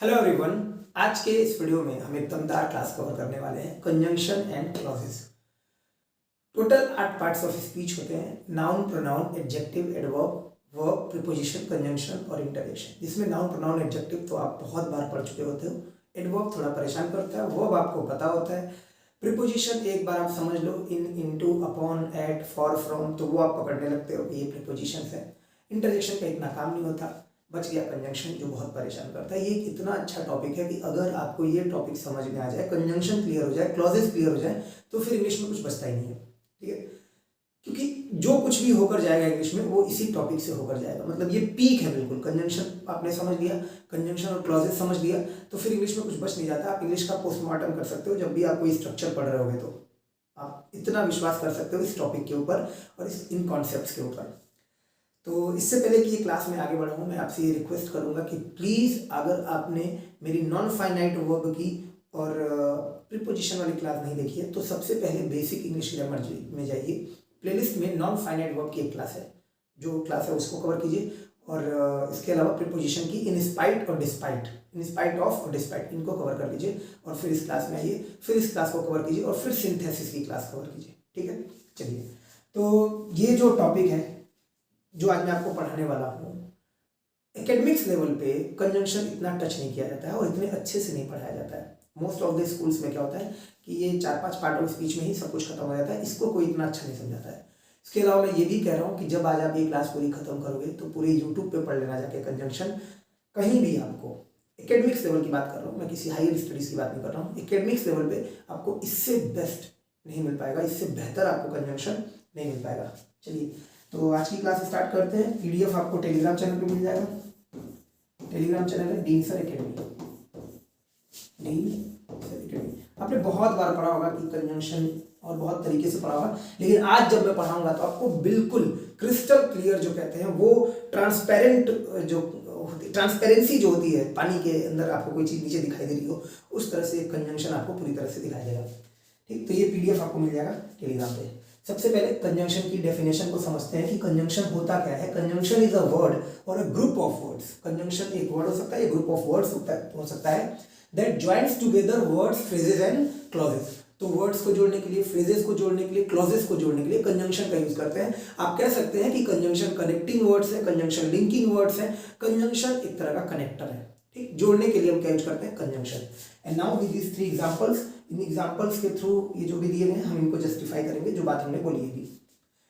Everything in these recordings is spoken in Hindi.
Hello everyone. आज के इस वीडियो में हम एक दमदार क्लास कवर करने वाले हैं conjunction and clauses. Total 8 parts of speech होते हैं: noun, pronoun, adjective, adverb, verb, preposition, conjunction और इंटरजेक्शन। जिसमें नाउन, प्रोनाउन, एडजेक्टिव तो आप बहुत बार पढ़ चुके होते हो। एडवर्ब थोड़ा परेशान करता है, वर्ब आपको पता होता है। प्रीपोजिशन एक बार आप समझ लो, in, into, upon, at, for, from, तो वो आप पकड़ने लगते हो कि ये प्रीपोजिशन है। इंटरजेक्शन का इतना काम नहीं होता। बच गया कंजंक्शन, जो बहुत परेशान करता है। ये इतना अच्छा टॉपिक है कि अगर आपको ये टॉपिक समझ में आ जाए, कंजंक्शन क्लियर हो जाए, क्लॉजेस क्लियर हो जाए, तो फिर इंग्लिश में कुछ बचता ही नहीं है। ठीक है, क्योंकि जो कुछ भी होकर जाएगा इंग्लिश में वो इसी टॉपिक से होकर जाएगा। मतलब ये पीक है बिल्कुल। कंजंक्शन आपने समझ लिया, कंजंक्शन और क्लॉजेस समझ लिया, तो फिर इंग्लिश में कुछ बच नहीं जाता। आप इंग्लिश का पोस्टमार्टम कर सकते हो जब भी आप कोई स्ट्रक्चर पढ़ रहे होगे, तो आप इतना विश्वास कर सकते हो इस टॉपिक के ऊपर और इन कॉन्सेप्ट्स के ऊपर। तो इससे पहले कि ये क्लास में आगे बढ़ाऊँ, मैं आपसे ये रिक्वेस्ट करूँगा कि प्लीज़, अगर आपने मेरी नॉन फाइनाइट वर्ब की और प्रीपोजिशन वाली क्लास नहीं देखी है, तो सबसे पहले बेसिक इंग्लिश ग्रामर में जाइए। प्लेलिस्ट में नॉन फाइनाइट वर्ब की एक क्लास है, जो क्लास है उसको कवर कीजिए। और इसके अलावा प्रीपोजिशन की इन स्पाइट और डिस्पाइट, इन स्पाइट ऑफ और डिस्पाइट, इनको कवर कर लीजिए। और फिर इस क्लास में आइए, फिर इस क्लास को कवर कीजिए और फिर सिंथेसिस की क्लास कवर कीजिए। ठीक है, चलिए। तो ये जो टॉपिक है जो आज मैं आपको पढ़ाने वाला हूँ, एकेडमिक्स लेवल पे कंजंक्शन इतना टच नहीं किया जाता है और इतने अच्छे से नहीं पढ़ाया जाता है। मोस्ट ऑफ द स्कूल्स में क्या होता है कि ये 4-5 पार्ट ऑफ स्पीच में ही सब कुछ खत्म हो जाता है। इसको कोई इतना अच्छा नहीं समझाता है। इसके अलावा मैं ये भी कह रहा हूँ कि जब आज आप ये क्लास पूरी खत्म करोगे तो पूरे यूट्यूब पे पढ़ लेना जाके कंजंक्शन। कहीं भी आपको एकेडमिक्स लेवल की बात कर रहा हूँ, मैं किसी हायर स्टडीज़ की बात नहीं कर रहा हूँ। एकेडमिक्स लेवल पे आपको इससे बेस्ट नहीं मिल पाएगा, इससे बेहतर आपको कंजंक्शन नहीं मिल पाएगा। चलिए, तो आज की क्लास स्टार्ट करते हैं। पीडीएफ आपको टेलीग्राम चैनल पे मिल जाएगा। टेलीग्राम चैनल है डीन सर एकेडमी। आपने बहुत बार पढ़ा होगा कि कंजंक्शन और बहुत तरीके से पढ़ा होगा, लेकिन आज जब मैं पढ़ाऊंगा तो आपको बिल्कुल क्रिस्टल क्लियर, जो कहते हैं वो ट्रांसपेरेंट, जो ट्रांसपेरेंसी जो होती है, पानी के अंदर आपको कोई चीज़ नीचे दिखाई दे रही हो, उस तरह से कंजंक्शन आपको पूरी तरह से दिखाई देगा। ठीक, तो ये पीडीएफ आपको मिल जाएगा टेलीग्राम पे। सबसे पहले कंजंक्शन की डेफिनेशन को समझते हैं कि कंजंक्शन होता क्या है। कंजंक्शन इज अ वर्ड और a group of words. Conjunction एक वर्ड हो सकता है, एक ग्रुप ऑफ वर्ड्स हो सकता है that joins together words, phrases and clauses. तो वर्ड्स को जोड़ने के लिए, फ्रेजेस को जोड़ने के लिए, क्लॉजेस को जोड़ने के लिए कंजंक्शन का यूज करते हैं। आप कह सकते हैं कि कंजंक्शन कनेक्टिंग वर्ड्स है, कंजंक्शन लिंकिंग वर्ड्स है, कंजंक्शन एक तरह का कनेक्टर है। ठीक, जोड़ने के लिए हम क्या यूज करते हैं, conjunction. And now with this 3 examples, in examples के थ्रू ये जो भी दिए गए हैं हम इनको जस्टिफाई करेंगे, जो बात हमने बोली है।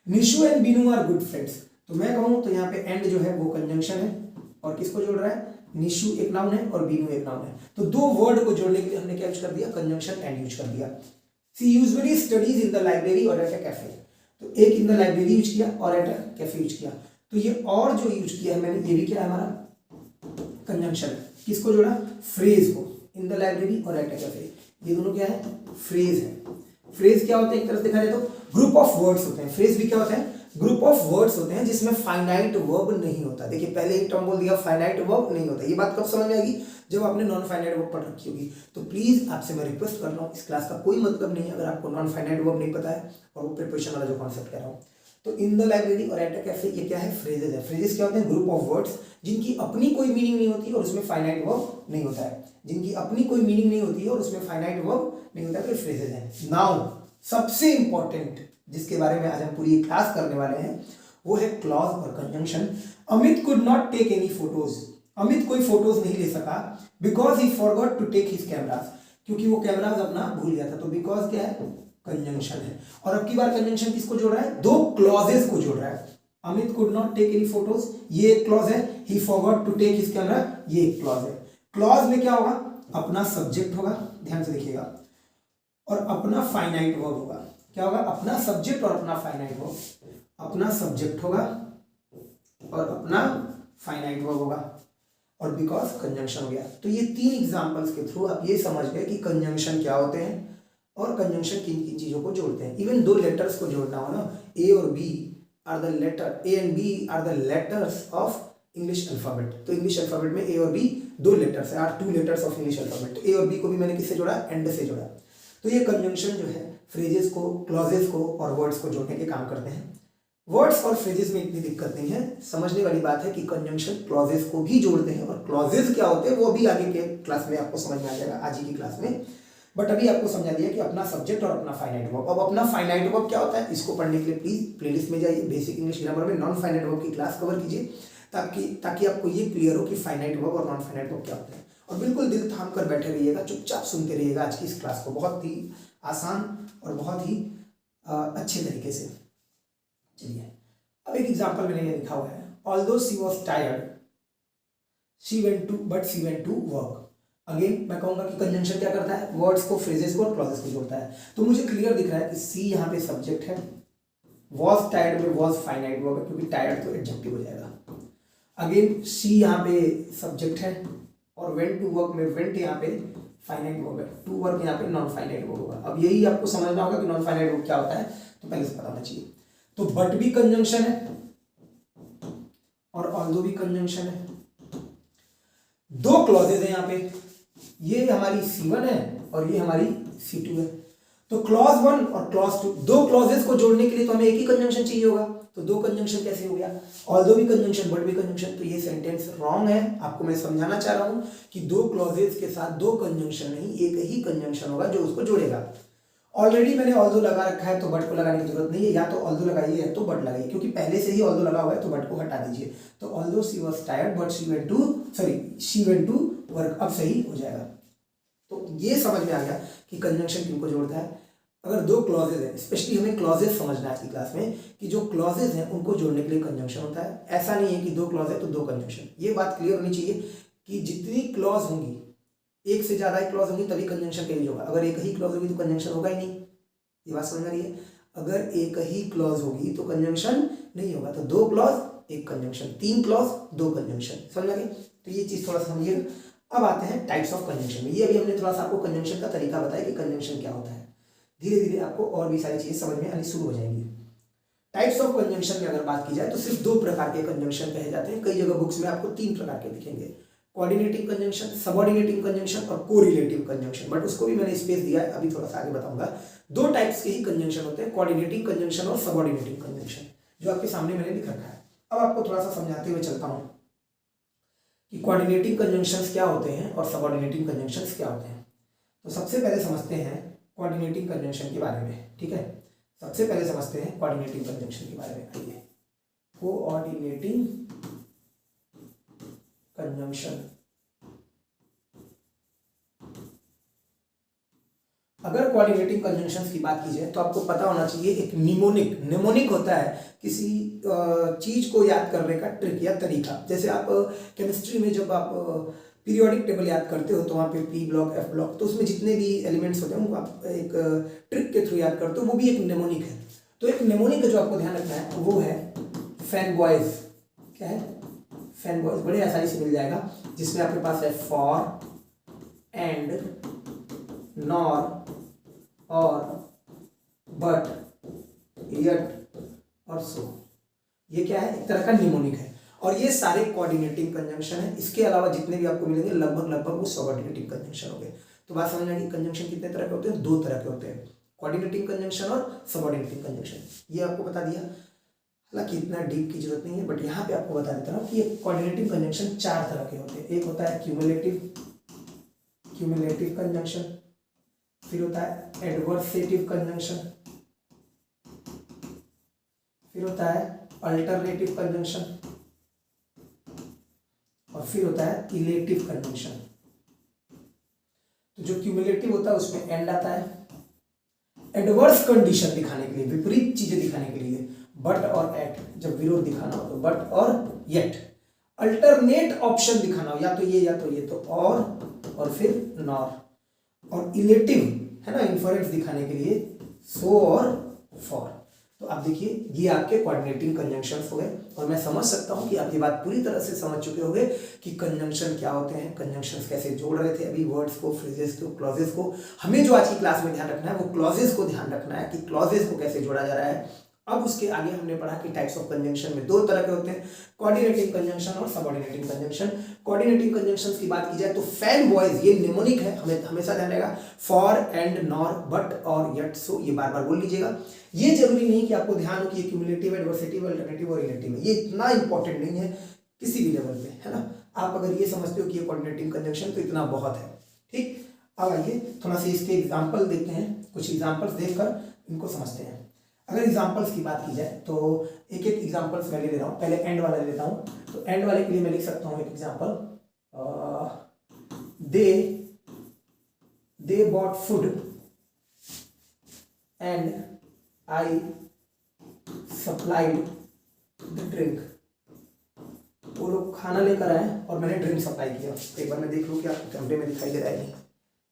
Nishu and Binu are good friends, तो मैं कहूँ तो यहाँ पे एंड जो है वो कंजंक्शन है और किसको जोड़ रहा है, निशु एक नाउन है और बीनू एक नाउन है। तो दो वर्ड को जोड़ने के लिए हमने क्या यूज कर दिया, कंजंक्शन एंड यूज कर दिया। She usually studies in the library और एट अ कैफे, तो एक इन द लाइब्रेरी यूज किया और एट अ कैफे यूज किया। तो ये और जो यूज किया है मैंने, ये भी क्या है हमारा कंजंक्शन। किसको जोड़ा, फ्रेज को, इन द लाइब्रेरी और एट अ कैफे, ये दोनों क्या है, फ्रेज है। फ्रेज क्या होते हैं, एक तरह से देखा जाए तो ग्रुप ऑफ वर्ड्स होते हैं। फ्रेज भी क्या होता है, ग्रुप ऑफ वर्ड्स होते हैं जिसमें फाइनाइट वर्ब नहीं होता। देखिए पहले एक टर्म बोल दिया, फाइनाइट वर्ब नहीं होता। ये बात कब समझ में आएगी, जब आपने नॉन फाइनाइट वर्ब पढ़ रखी होगी। तो प्लीज आपसे मैं रिक्वेस्ट कर रहा हूँ, इस क्लास का कोई मतलब नहीं है अगर आपको नॉन फाइनाइट वर्ब नहीं पता है और वो प्रिपरेशन वाला जो कॉन्सेप्ट कह रहा हूँ। तो इन द लाइब्रेरी और एट अ कैफे, ये क्या है, फ्रेजेस है। फ्रेजेस क्या होते हैं, ग्रुप ऑफ वर्ड्स जिनकी अपनी कोई मीनिंग नहीं होती और उसमें फाइनाइट वर्ब नहीं होता है। जिनकी अपनी कोई मीनिंग नहीं होती है और उसमें फाइनाइट वर्ब नहीं होता है, तो फ्रेजेस हैं। नाउ सबसे इंपॉर्टेंट जिसके बारे में आज हम पूरी क्लास करने वाले हैं वो है क्लॉज और conjunction. Amit could not take any photos, Amit कोई फोटोज नहीं ले सका because he forgot to take his cameras, क्योंकि वो कैमराज अपना भूल गया था। तो बिकॉज क्या है, कंजंक्शन है। और अब की बार कंजंक्शन किसको जोड़ रहा है, दो क्लॉजेस को जोड़ रहा है। Amit could not take any photos, ये एक क्लॉज है। He forgot to take his camera, ये एक क्लॉज है। क्लॉज में क्या होगा, अपना सब्जेक्ट होगा, ध्यान से देखिएगा, और अपना फाइनाइट वर्ब होगा। क्या होगा, अपना सब्जेक्ट और अपना फाइनाइट वर्ब। अपना सब्जेक्ट होगा और अपना फाइनाइट वर्ब होगा, और बिकॉज कंजंक्शन हो गया। तो ये 3 एग्जांपल्स के थ्रू आप ये समझ गए कि कंजंक्शन क्या होते हैं और कंजंक्शन किन किन चीजों को जोड़ते हैं। इवन 2 लेटर्स को जोड़ना हो ना, ए और B are the letter, A and B are the letters of English alphabet. तो इंग्लिश अल्फाबेट में ए और बी 2 लेटर्स है, are 2 letters of English alphabet. A और बी को भी मैंने किससे जोड़ा, एंड से जोड़ा। तो ये कंजंक्शन जो है फ्रेजेस को, क्लॉजेस को और वर्ड्स को जोड़ने के काम करते हैं। वर्ड्स और फ्रेजेस में इतनी दिक्कत नहीं है, समझने वाली बात है कि कंजंक्शन क्लॉजेस को भी जोड़ते हैं, और क्लॉजेस क्या होते हैं वो भी आगे के क्लास में आपको समझ में आ जाएगा, आज ही की क्लास में। बट अभी आपको समझा दिया कि अपना सब्जेक्ट और अपना फाइनाइट वर्ब। अब अपना फाइनाइट वर्ब क्या होता है, इसको पढ़ने के लिए प्लीज प्लेलिस्ट में जाइए, बेसिक इंग्लिश ग्रामर में नॉन फाइनाइट वर्ब की क्लास कवर कीजिए, ताकि आपको ये क्लियर हो कि फाइनाइट वर्ब और नॉन फाइनाइट वर्ब क्या होते हैं। और बिल्कुल दिल थाम कर बैठे रहिएगा, चुपचाप सुनते रहिएगा आज की इस क्लास को, बहुत ही आसान और बहुत ही अच्छे तरीके से। चलिए अब एक एग्जांपल मैंने ये लिखा हुआ है, although she was tired she went to work. Again मैं कहूंगा कि कंजंक्शन क्या करता है, वर्ड्स को, फ्रेजेस को और क्लॉजेस को जोड़ता है। तो मुझे क्लियर दिख रहा है कि सी यहाँ पे सब्जेक्ट है, वॉज टायर्ड में वॉज फाइनाइट वर्ब है, क्योंकि टायर्ड तो एडजेक्टिव हो जाएगा। अगेन शी यहाँ पे सब्जेक्ट है, और वेंट टू वर्क में वेंट यहाँ पे फाइनाइट वर्ब है, टू वर्क यहाँ पे नॉन फाइनाइट वर्ब होगा। अब यही आपको समझना होगा कि नॉन फाइनाइट वर्ब क्या होता है, तो पहले से पता होना चाहिए। तो बट भी कंजंक्शन है और ऑल्दो भी कंजंक्शन है। दो क्लॉजेज है यहाँ पे, ये हमारी C1 है और ये हमारी C2 है। तो क्लॉज 1 और क्लॉज 2, दो क्लॉजेस को जोड़ने के लिए तो हमें एक ही कंजंक्शन चाहिए होगा। तो दो कंजंक्शन कैसे हो गया, ऑल्दो भी कंजंक्शन बट भी कंजंक्शन। तो ये सेंटेंस रॉन्ग है, आपको मैं समझाना चाह रहा हूं कि दो क्लॉजेस के साथ दो कंजंक्शन नहीं, एक ही कंजंक्शन होगा जो उसको जोड़ेगा। ऑलरेडी मैंने ऑल्दो लगा रखा है तो बट को लगाने की जरूरत नहीं है, या तो ऑल्दो लगाइए या तो बट लगाइए, क्योंकि पहले से ही ऑल्दो लगा हुआ है, तो बट को हटा दीजिए। तो although she was tired but she went to work, अब सही हो जाएगा। तो ये समझ में आ गया कि कंजंक्शन किनको जोड़ता है। अगर दो क्लॉजेज है, स्पेशली हमें क्लॉजेज समझना है आज की क्लास में, कि जो क्लॉजेज हैं उनको जोड़ने के लिए कंजंक्शन होता है। ऐसा नहीं है कि दो क्लॉज है तो दो कंजंक्शन, ये बात क्लियर होनी चाहिए कि जितनी क्लॉज होंगी, एक से ज्यादा ही क्लॉज होंगी तभी कंजंक्शन का यूज होगा। अगर एक ही क्लॉज होगी तो कंजंक्शन होगा ही नहीं, ये बात समझ में आ रही है। अगर एक ही क्लॉज होगी तो कंजंक्शन नहीं होगा। तो दो क्लॉज एक कंजंक्शन, तीन क्लॉज दो कंजंक्शन, समझ आ गई। तो ये चीज थोड़ा समझिएगा। अब आते हैं टाइप्स ऑफ कंजंक्शन में। ये अभी हमने थोड़ा सा आपको कंजंक्शन का तरीका बताया कि कंजंक्शन क्या होता है। धीरे धीरे आपको और भी सारी चीजें समझ में आनी शुरू हो जाएंगी। टाइप्स ऑफ कंजंक्शन में अगर बात की जाए तो सिर्फ दो प्रकार के कंजंक्शन कहे जाते हैं। कई जगह बुक्स में आपको तीन प्रकार के दिखेंगे, कोऑर्डिनेटिंग कंजंक्शन, सबऑर्डिनेटिंग कंजंक्शन और कोरिलेटिव कंजंक्शन। बट उसको भी मैंने स्पेस दिया है, अभी थोड़ा सा आगे बताऊंगा। दो टाइप्स के ही कंजंक्शन होते हैं, कोऑर्डिनेटिंग कंजंक्शन और सबऑर्डिनेटिंग कंजंक्शन, जो आपके सामने मैंने लिख रखा है। अब आपको थोड़ा सा समझाते हुए चलता हूं कि कोऑर्डिनेटिंग कंजंक्शंस क्या होते हैं और सबऑर्डिनेटिंग कंजंक्शंस क्या होते हैं। तो सबसे पहले समझते हैं कोऑर्डिनेटिंग कंजंक्शन के बारे में, ठीक है। सबसे पहले समझते हैं कोऑर्डिनेटिंग कंजंक्शन के बारे में। आइए, कोऑर्डिनेटिंग कंजंक्शन, अगर कोऑर्डिनेटिंग कंजंक्शंस की बात की जाए तो आपको पता होना चाहिए एक निमोनिक होता है किसी चीज को याद करने का ट्रिक या तरीका। जैसे आप केमिस्ट्री में जब आप पीरियोडिक टेबल याद करते हो तो वहाँ पे P ब्लॉक, F ब्लॉक, तो उसमें जितने भी एलिमेंट्स होते हैं उनको आप एक ट्रिक के थ्रू याद करते हो, वो भी एक निमोनिक है। तो एक निमोनिक का जो आपको ध्यान रखना है वो है फैनबॉयज। क्या है? फैनबॉयज। बड़े आसानी से मिल जाएगा, जिसमें आपके पास है फॉर, एंड, नॉर, और, बट, यट और सो। ये क्या है? एक तरह का निमोनिक है, और ये सारे कोऑर्डिनेटिंग कंजंक्शन है। इसके अलावा जितने भी आपको मिलेंगे लगभग वो सबऑर्डिनेटिंग कंजंक्शन होंगे। तो बात समझ आएगी, कंजंक्शन कितने तरह के होते हैं? दो तरह के होते हैं, कोऑर्डिनेटिंग कंजंक्शन और सबऑर्डिनेटिंग कंजंक्शन। ये आपको बता दिया, हालांकि इतना डीप की जरूरत नहीं है, बट यहाँ पे आपको बता देता हूँ कि ये कोऑर्डिनेटिंग कंजंक्शन चार तरह के होते हैं। एक होता है क्यूमुलेटिव कंजंक्शन, फिर होता है एडवर्सेटिव कंजंक्शन, फिर होता है अल्टरनेटिव कंजंक्शन, और फिर होता है इलेटिव कंजंक्शन। तो जो क्यूमुलेटिव होता है उसमें एंड आता है, एडवर्स कंडीशन दिखाने के लिए, विपरीत चीजें दिखाने के लिए बट और एट, जब विरोध दिखाना हो तो बट और येट। अल्टरनेट ऑप्शन दिखाना हो, या तो ये तो और फिर नॉर। और इलेटिव है ना, इन्फरेंस दिखाने के लिए सो और फॉर। तो आप देखिए, ये आपके कोऑर्डिनेटिंग कंजंक्शंस हो गए, और मैं समझ सकता हूं कि आप ये बात पूरी तरह से समझ चुके होंगे कि कंजंक्शन क्या होते हैं, कंजंक्शंस कैसे जोड़ रहे थे अभी वर्ड्स को, फ्रेजेस को, क्लॉजेस को। हमें जो आज की क्लास में ध्यान रखना है वो क्लॉजेस को ध्यान रखना है कि क्लॉजेस को कैसे जोड़ा जा रहा है। अब उसके आगे हमने पढ़ा कि टाइप्स ऑफ कंजंक्शन में दो तरह के होते हैं, कोऑर्डिनेटिंग कंजंक्शन और सबऑर्डिनेटिंग कंजंक्शन। कोऑर्डिनेटिंग कंजंक्शंस की बात की जाए तो फैन बॉयज, ये निमोनिक है, हमें हमेशा ध्यान रहेगा, फॉर एंड नॉर बट और यट सो, ये बार बार बोल लीजिएगा। ये जरूरी नहीं कि आपको ध्यान हो कि ये क्यूमुलेटिव, एडवर्सेटिव, अल्टरनेटिव और रिलेटिव है, ये इतना इंपॉर्टेंट नहीं है किसी भी लेवल पे, है ना। आप अगर ये समझते हो कि ये कोऑर्डिनेटिंग कंजंक्शन तो इतना बहुत है, ठीक। अब आइए थोड़ा सा इसके एग्जाम्पल देखते हैं, कुछ एग्जाम्पल्स देखकर इनको समझते हैं। अगर एग्जाम्पल्स की बात की जाए तो एक एक एग्जाम्पल्स मैं ले रहा हूँ, पहले एंड वाला ले लेता हूँ। तो एंड वाले के लिए मैं लिख सकता हूँ एक example, they bought food and I supplied the drink. वो लोग खाना लेकर आए और मैंने ड्रिंक सप्लाई किया। एक बार मैं देख लूँ कि आपको कैमरे में दिखाई दे रहा है,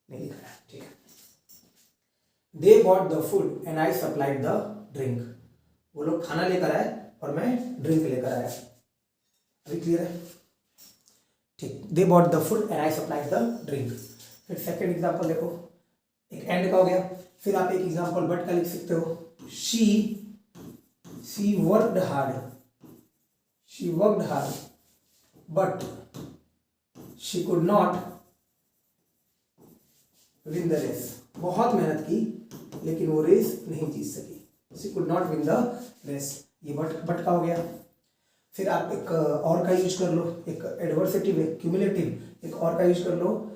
नहीं दिख रहा है, ठीक है। They bought the food and I supplied the drink. वो लोग खाना लेकर आए और मैं ड्रिंक लेकर आया। अभी क्लियर है, ठीक। They bought the food and I supplied the drink. फिर सेकंड एग्जांपल देखो, एक एंड का हो गया। फिर आप एक एग्जांपल बट का लिख सकते हो, she worked hard but she could not win the race. बहुत मेहनत की लेकिन वो रेस नहीं जीत सकी, she could not win the race. ये बट का हो गया। फिर आप एक और का यूज कर लो, एक एडवर्सेटिव, एक क्यूमुलेटिव, एक और का यूज कर लो,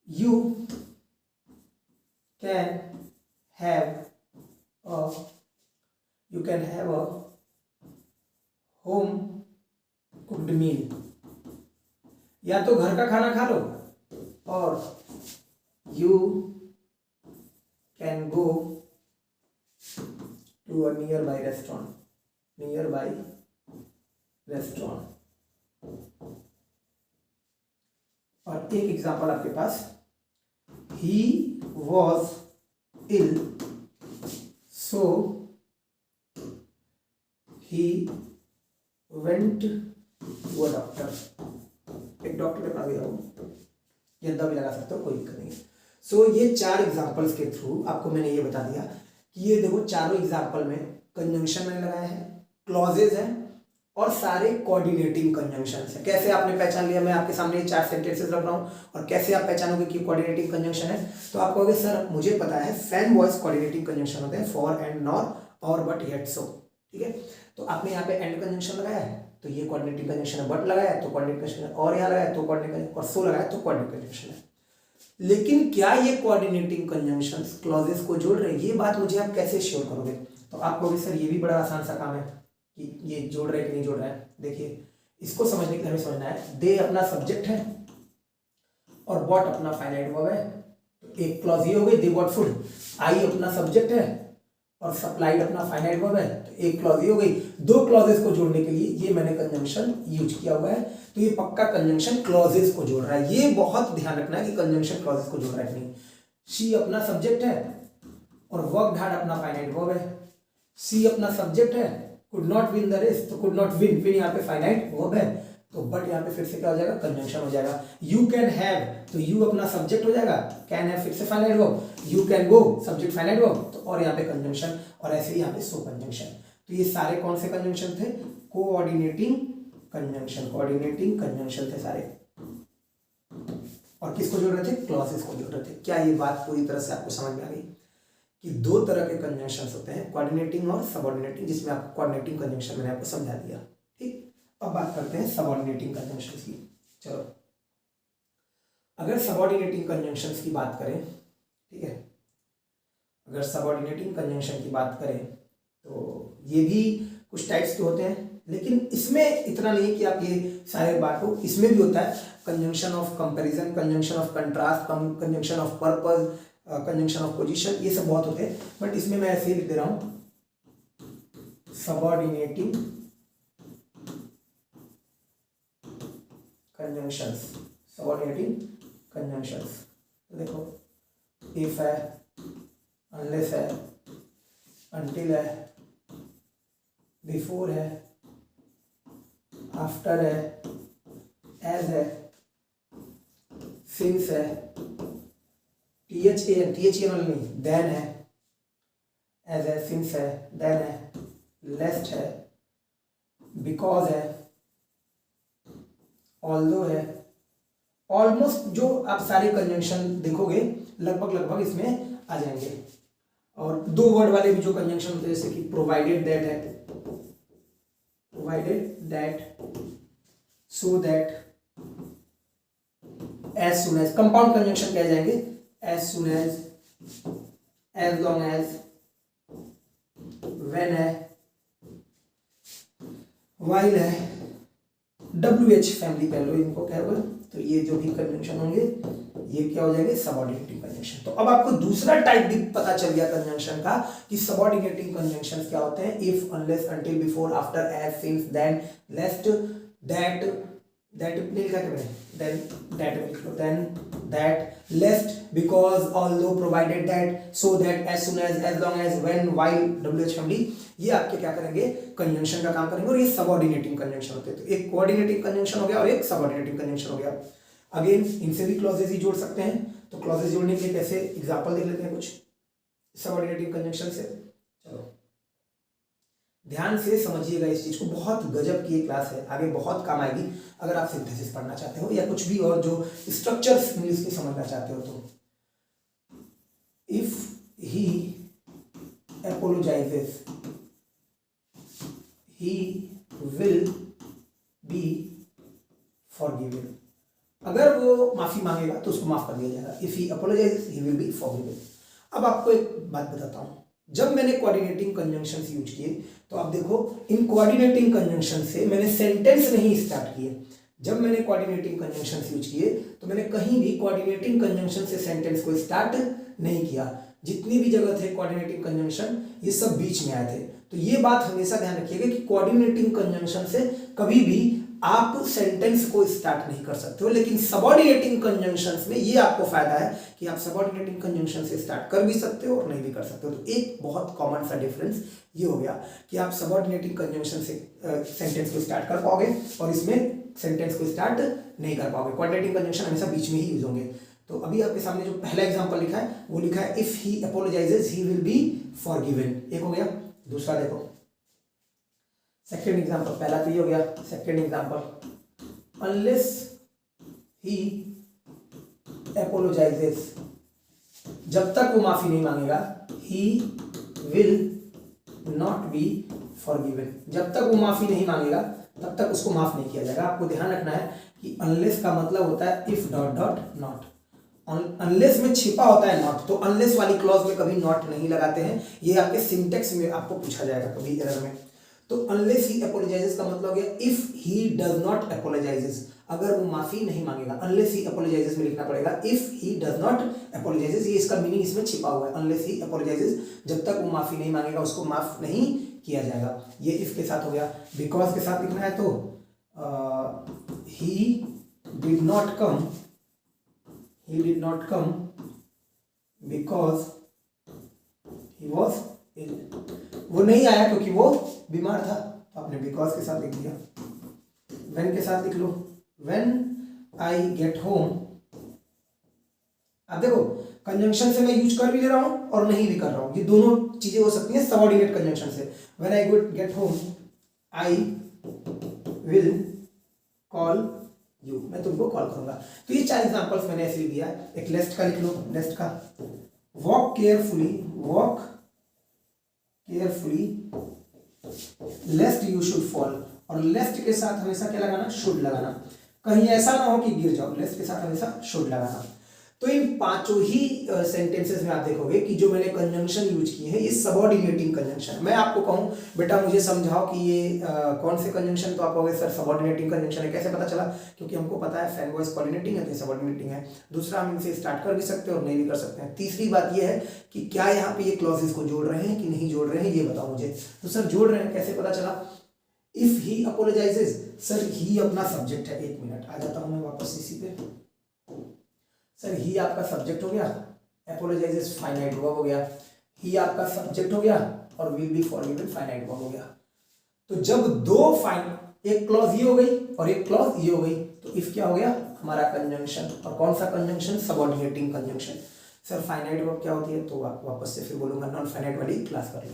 you can have a home cooked meal. या तो घर का खाना खा लो और you can go to a nearby restaurant. और एक एग्जांपल आपके पास, he was ill so he went to a doctor. एक डॉक्टर के पास गया हूँ, यद्दा भी लगा सकते हो, कोई दिक्कत नहीं है। सो ये चार एग्जाम्पल्स के थ्रू आपको मैंने ये बता दिया कि ये देखो चारों एग्जाम्पल में कंजंक्शन मैंने लगाया है, क्लॉजेज हैं और सारे कोऑर्डिनेटिंग कंजंक्शंस है। कैसे आपने पहचान लिया, मैं आपके सामने ये चार सेंटेंसेस रख रहा हूँ और कैसे आप पहचानोगे कि कोऑर्डिनेटिंग कंजंक्शन है। तो आप कहोगे सर मुझे पता है फैन वॉइस कोऑर्डिनेटिंग कंजंक्शन होते हैं, फॉर एंड नॉर और बट येट सो, ठीक है। तो आपने यहाँ पे एंड कंजंक्शन लगाया है तो ये कोऑर्डिनेटिंग कंजंक्शन है, बट लगाया तो कोऑर्डिनेटिंग कंजंक्शन है, और यहाँ लगाया तो कोऑर्डिनेटिंग, और सो लगाया तो कोऑर्डिनेटिंग कंजंक्शन है। लेकिन क्या ये कोऑर्डिनेटिंग कंजंक्शंस क्लॉजेस को जोड़ रहे हैं, ये बात मुझे आप कैसे श्योर करोगे। तो आप कहोगे सर ये भी बड़ा आसान सा काम है कि ये जोड़ रहा है कि नहीं जोड़ रहा है। देखिए इसको समझने के लिए हमें समझना है, दे अपना सब्जेक्ट है और बॉट अपना फाइनाइट वर्ब है। तो एक क्लॉज ये हो गई, दे बॉट फूड। आई अपना सब्जेक्ट है और सप्लाइड अपना फाइनाइट वर्ब है, तो एक क्लॉज ये हो गई। दो क्लॉजेस को जोड़ने के लिए ये मैंने कंजंक्शन यूज किया हुआ है, तो ये पक्का कंजंक्शन क्लॉजेस को जोड़ रहा है। ये बहुत ध्यान रखना है कि कंजंक्शन क्लॉजेस को जोड़ रहा है कि नहीं। शी अपना सब्जेक्ट है और वर्कड हार्ड अपना फाइनाइट वर्ब है। सी अपना सब्जेक्ट है, could not win the race, तो कुड नॉट विन फिर यहाँ पे फाइनाइट वर्ब है, तो बट यहाँ पे फिर से क्या हो जाएगा, कंजंक्शन हो जाएगा। यू कैन हैव, तो यू अपना सब्जेक्ट हो जाएगा, कैन हैव फिर से finite verb, you can go subject finite verb, तो और यहाँ पे कंजंक्शन, और ऐसे ही यहाँ पे सो कंजंक्शन। तो ये सारे कौन से कंजंक्शन थे, कोऑर्डिनेटिंग कंजंक्शन थे सारे। और किसको जोड़ रहे थे, क्लॉजेस को जोड़ रहे थे। क्या ये बात पूरी तरह से आपको समझ में आ गई कि दो तरह के कंजंक्शंस होते हैं, कोऑर्डिनेटिंग और सबऑर्डिनेटिंग, जिसमें आपको कोऑर्डिनेटिंग कंजंक्शन मैंने आपको समझा दिया, ठीक। अब बात करते हैं सबऑर्डिनेटिंग कंजंक्शंस की। चलो अगर सबऑर्डिनेटिंग कंजंक्शंस की बात करें, ठीक है, अगर सबऑर्डिनेटिंग कंजंक्शन की बात करें तो ये भी कुछ टाइप्स के होते हैं, लेकिन इसमें इतना नहीं कि आप ये सारे बांटो। इसमें भी होता है conjunction of comparison, conjunction of contrast, conjunction of purpose, conjunction of position, ये सब बहुत होते हैं, बट इसमें मैं ऐसे ही लिख दे रहा हूं सबऑर्डिनेटिंग कंजंक्शंस। सबऑर्डिनेटिंग कंजंक्शंस देखो, इफ है, अनलेस है, अनटिल है, बिफोर है, आफ्टर है, एज है, सिंस है, THAN नहीं, देन है, एज है, सिंस है, देन है, लेस्ट है, बिकॉज है, ऑल्दो है, ऑलमोस्ट जो आप सारे कंजंक्शन देखोगे लगभग इसमें आ जाएंगे। और दो वर्ड वाले भी जो कंजंक्शन होते हैं जैसे कि प्रोवाइडेड दैट है, provided that, so that, as soon as, compound conjunction कह जाएंगे, as soon as long as, when है, वाइल है, WH फैमिली कह लो इनको कह लो। तो ये जो भी कंजंक्शन होंगे ये क्या हो जाएंगे, सबऑर्डिनेटिंग कंजंक्शन। तो अब आपको दूसरा टाइप भी पता चल गया कंजंक्शन का कि सबऑर्डिनेटिंग कंजंक्शन क्या होते हैं। If, unless, until, before, after, as, since, then, lest, that, नहीं लिखा क्या मैंने, then, that, lest, because, although, provided that, so that, as soon as long as, when, while, WH family, ये आपके क्या करेंगे, कंजंक्शन का काम करेंगे। और ये सबऑर्डिनेटिंग कंजंक्शन होते हैं। तो एक कोऑर्डिनेटिंग कंजंक्शन हो गया और एक सबऑर्डिनेटिंग कंजंक्शन हो गया। अगेन इनसे भी क्लॉजेज ही जोड़ सकते हैं। तो क्लॉजेज जोड़ने के लिए कैसे एग्जांपल देख लेते हैं कुछ सबऑर्डिनेटिंग कंजंक्शन से। चलो ध्यान से समझिएगा इस चीज को, बहुत गजब की क्लास है, आगे बहुत काम आएगी अगर आप सिंथेसिस पढ़ना चाहते हो या कुछ भी और जो स्ट्रक्चर्स इंग्लिश की समझना चाहते हो। तो if he apologizes, he will be forgiven। अगर वो माफी मांगेगा तो उसको माफ कर दिया जाएगा। If he apologizes, he will be forgiven। अब आपको एक बात बताता हूं, जब मैंने कोऑर्डिनेटिंग कंजंक्शंस यूज किए तो आप देखो इन कोऑर्डिनेटिंग कंजंक्शन से मैंने सेंटेंस नहीं स्टार्ट किए। जब मैंने कोऑर्डिनेटिंग कंजंक्शंस यूज किए तो मैंने कहीं भी कोऑर्डिनेटिंग कंजंक्शन से सेंटेंस को स्टार्ट नहीं किया। जितनी भी जगह थे कोऑर्डिनेटिंग कंजंक्शन ये सब बीच में आए थे। तो ये बात हमेशा ध्यान रखिएगा कि कोऑर्डिनेटिंग कंजंक्शन से कभी भी आप सेंटेंस को स्टार्ट नहीं कर सकते हो, लेकिन सबऑर्डिनेटिंग कंजंक्शंस में ये आपको फायदा है कि आप सबऑर्डिनेटिंग कंजंक्शन से स्टार्ट कर भी सकते हो और नहीं भी कर सकते हो। तो एक बहुत कॉमन सा डिफरेंस ये हो गया कि आप सबऑर्डिनेटिंग कंजंक्शन से सेंटेंस को स्टार्ट कर पाओगे और इसमें सेंटेंस को स्टार्ट नहीं कर पाओगे। कोऑर्डिनेटिंग कंजंक्शन हमेशा बीच में ही यूज होंगे। तो अभी आपके सामने जो पहला एग्जांपल लिखा है वो लिखा है if he apologises he will be forgiven. एक हो गया। दूसरा देखो सेकेंड एग्जांपल, पहला तो ये हो गया। सेकेंड एग्जांपल, अनलेस ही अपोलोजाइजेस, जब तक वो माफी नहीं मांगेगा, he will not be forgiven, जब तक वो माफी नहीं मांगेगा तब तक उसको माफ नहीं किया जाएगा। आपको ध्यान रखना है कि अनलेस का मतलब होता है if dot dot not. Unless में छिपा होता है नॉट, तो अनलेस वाली क्लॉज में कभी नॉट नहीं लगाते हैं। ये आपके सिंटेक्स में आपको पूछा जाएगा कभी एरर में। तो अनलेस ही अपोलोजाइजेस का मतलब हो गया इफ ही डज नॉट अपोलोजाइजेस, अगर वो माफी नहीं मांगेगा। अनलेस ही अपोलोजाइजेस में लिखना पड़ेगा इफ ही डज नॉट अपोलोजाइजेस, ये इसका मीनिंग इसमें छिपा हुआ है। अनलेस ही अपोलोजाइजेस, जब तक वो माफी नहीं मांगेगा उसको माफ नहीं किया जाएगा। ये इफ के साथ हो गया। बिकॉज के साथ लिखना है तो ही did not come, he did not come because he was ill, वो नहीं आया क्योंकि वो बीमार था। तो आपने because के साथ लिख दिया। when के साथ लिख लो when I get home। अब देखो कंजंक्शन से मैं यूज कर भी ले रहा हूं और नहीं भी कर रहा हूं, ये दोनों चीजें हो सकती हैं सबऑर्डिनेट कंजंक्शन से। when I get home I will call you, मैं तुमको कॉल करूंगा। तो ये चार एग्जांपल्स मैंने ऐसे लिख दिया। एक लेस्ट का लिख लो, लेस्ट का walk carefully, walk carefully लेस्ट you should fall. और लेस्ट के साथ हमेशा क्या लगाना, शुड लगाना। कहीं ऐसा ना हो कि गिर जाओ, लेस्ट के साथ हमेशा शुड लगाना। तो इन पांचों ही सेंटेंसेस में आप देखोगे कि जो मैंने कंजंक्शन यूज किए हैं ये सबऑर्डिनेटिंग कंजंक्शन। मैं आपको कहूं बेटा मुझे समझाओ कि ये कौन से कंजंक्शन, तो आप कहोगे सर सबऑर्डिनेटिंग कंजंक्शन है। कैसे पता चला? क्योंकि हमको पता है फैन वॉइस कोऑर्डिनेटिंग है तो सबऑर्डिनेटिंग है। दूसरा, हम इनसे स्टार्ट कर भी सकते हैं और नहीं भी कर सकते हैं। तीसरी बात ये है कि क्या यहाँ पे ये क्लॉजेस को जोड़ रहे हैं कि नहीं जोड़ रहे हैं, ये बताओ मुझे। तो सर जोड़ रहे हैं, कैसे पता चला? इफ ही अपोलोजाइजेस, सर ही अपना सब्जेक्ट है। एक मिनट आ जाता हूं मैं वापस इसी पे। सर ही आपका सब्जेक्ट हो गया, अपोलोजाइजेस फाइनाइट वर्ब हो गया, ही आपका सब्जेक्ट हो गया और will be forgiven finite verb हो गया। तो जब दो एक क्लॉज ये हो गई और एक क्लॉज ये हो गई तो इफ क्या हो गया हमारा कंजंक्शन। और कौन सा conjunction? Subordinating conjunction. Sir finite verb क्या होती है, तो वापस से फिर बोलूंगा नॉन फाइनाइट वाली क्लास कर लो।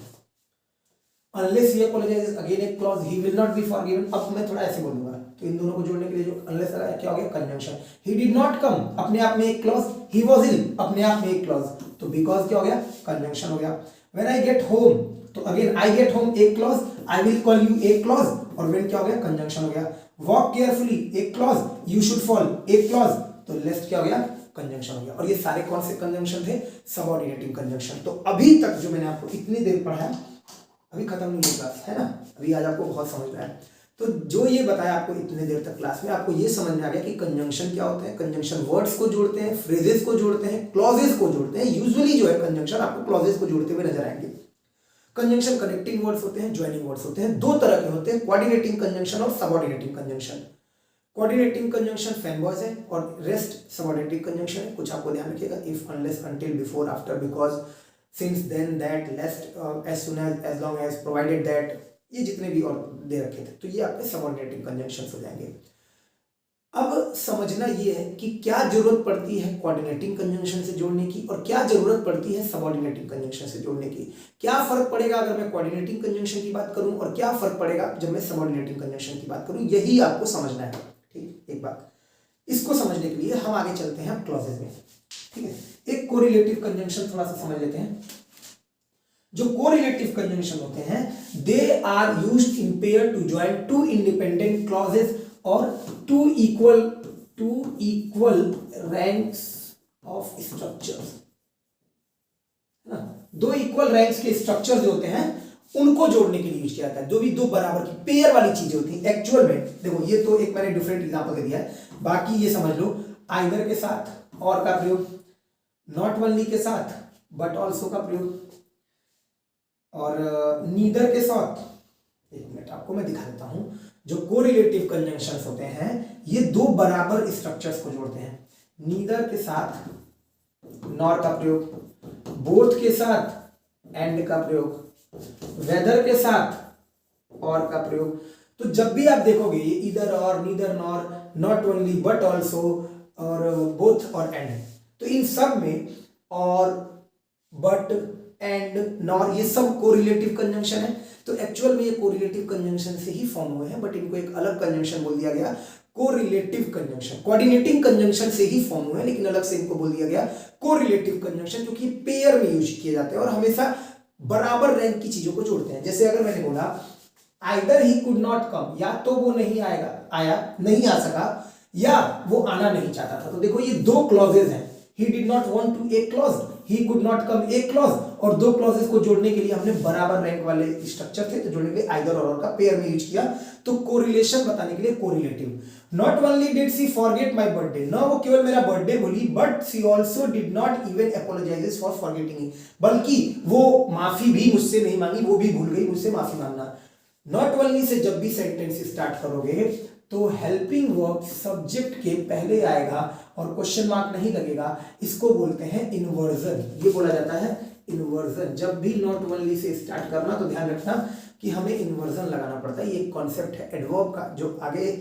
अनलेस ही अपोलोजाइजेस अगेन एक clause, he will not be forgiven. अब मैं थोड़ा ऐसे बोलूंगा, तो इन दोनों को जोड़ने के लिए जो अनलेस लगा है क्या हो गया, conjunction. He did not come, अपने आप में एक क्लॉज। ही वाज इल, अपने आप में एक क्लॉज, तो बिकॉज क्या हो गया, कंजंक्शन हो गया। व्हेन आई गेट होम, तो अगेन आई गेट होम एक clause, I will call you एक क्लॉज, और व्हेन क्या हो गया, कंजंक्शन हो गया। वॉक केयरफुली एक क्लॉज, यू शुड फॉल एक क्लॉज, तो लेस्ट क्या हो गया, कंजंक्शन हो गया। और ये सारे कौन से कंजंक्शन थे, सबऑर्डिनेटिंग कंजंक्शन। तो अभी तक जो मैंने आपको इतनी देर पढ़ाया, अभी खत्म नहीं हुई क्लास है ना, अभी आज आपको बहुत समझ में आया। तो जो ये बताया आपको इतने देर तक क्लास में, आपको ये समझ में आ गया कि कंजंक्शन क्या होता है। कंजंक्शन वर्ड्स को जोड़ते हैं, फ्रेजेस को जोड़ते हैं, क्लॉजेस को जोड़ते हैं। यूजुअली जो है कंजंक्शन आपको क्लॉजेस को जोड़ते हुए नजर आएंगे। कंजंक्शन कनेक्टिंग वर्ड्स होते हैं, ज्वाइनिंग वर्ड्स होते हैं। दो तरह के होते हैं, कोऑर्डिनेटिंग कंजंक्शन और सबऑर्डिनेटिंग कंजंक्शन। कोऑर्डिनेटिंग कंजंक्शन फैनबॉयज है और रेस्ट सबऑर्डिनेटिंग कंजंक्शन है। कुछ आपको ध्यान रखिएगा, if, unless, until, before, after, because, since, then, that, lest, as soon as long as, provided that, ये जितने भी और दे रखे थे, तो ये आपके सबऑर्डिनेटिंग कंजंक्शंस हो जाएंगे। अब समझना ये है कि क्या जरूरत पड़ती है कोऑर्डिनेटिंग कंजंक्शन से जोड़ने की और क्या जरूरत पड़ती है सबऑर्डिनेटिंग कंजंक्शन से जोड़ने की। क्या फर्क पड़ेगा अगर मैं कोऑर्डिनेटिंग कंजंक्शन की बात करूं और क्या फर्क पड़ेगा जब मैं सबऑर्डिनेटिंग कंजंक्शन की बात करूं, यही आपको समझना है। ठीक, एक बात, इसको समझने के लिए हम आगे चलते हैं क्लॉजेज में। ठीक है, एक कोरिलेटिव कंजंक्शन थोड़ा सा समझ लेते हैं। जो कोरिलेटिव कंजंक्शन होते हैं, they are used in pair to join two independent clauses और two equal ranks of structures. दो इक्वल रैंक्स के स्ट्रक्चर जो होते हैं उनको जोड़ने के लिए यूज किया जाता है। जो भी दो बराबर की पेयर वाली चीजें होती हैं, एक्चुअल में देखो, ये तो एक मैंने डिफरेंट एग्जांपल दे दिया है, बाकी ये समझ लो, आइदर के साथ और का प्रयोग, नॉट ओनली के साथ बट ऑल्सो का प्रयोग, और नीदर के साथ। एक मिनट आपको मैं दिखा देता हूं। जो कोरिलेटिव कंजंक्शंस होते हैं, ये दो बराबर स्ट्रक्चर्स को जोड़ते हैं। नीदर के साथ नॉर का प्रयोग, बोथ के साथ एंड का प्रयोग, वेदर के साथ और का प्रयोग। तो जब भी आप देखोगे ये इधर और, neither nor, not only but also और बोथ और एंड, तो इन सब में और, बट, एंड, नॉर, ये सब कोरिलेटिव कंजंक्शन है। तो एक्चुअल में ये कोरिलेटिव कंजंक्शन से ही फॉर्म हुए हैं, बट इनको एक अलग कंजंक्शन बोल दिया गया, कोरिलेटिव कंजंक्शन। कोऑर्डिनेटिंग कंजंक्शन से ही फॉर्म हुए हैं, लेकिन अलग से इनको बोल दिया गया कोरिलेटिव कंजंक्शन, क्योंकि पेयर में यूज किए जाते हैं और हमेशा बराबर रैंक की चीजों को जोड़ते हैं। जैसे अगर मैंने बोला either he could not come, या तो वो नहीं नहीं आ सका, या वो आना नहीं चाहता था। तो देखो ये दो क्लॉजेज हैं, he did not want to एक clause, he could not come एक क्लॉज, और दो क्लॉजेस को जोड़ने के लिए हमने बराबर रैंक वाले स्ट्रक्चर थे, तो जोड़ने के लिए आइदर और का पेयर में यूज किया। तो कोरिलेशन बताने के लिए correlative. Not only did she forget my birthday, न वो केवल मेरा बर्थडे भूली, but she also did not even apologises for forgetting me, बल्कि वो माफी भी मुझसे नहीं मांगी, वो भी भूल गई मुझसे माफी मांगना। नॉट ओनली से जब भी सेंटेंस स्टार्ट करोगे तो हेल्पिंग वर्ब सब्जेक्ट के पहले आएगा और क्वेश्चन मार्क नहीं लगेगा, इसको बोलते हैं इन्वर्जन। ये बोला जाता है इन्वर्जन। जब भी नॉट ओनली से स्टार्ट करना तो ध्यान रखना कि हमें इन्वर्जन लगाना पड़ता है। ये एक कॉन्सेप्ट है एडवर्ब का, जो आगे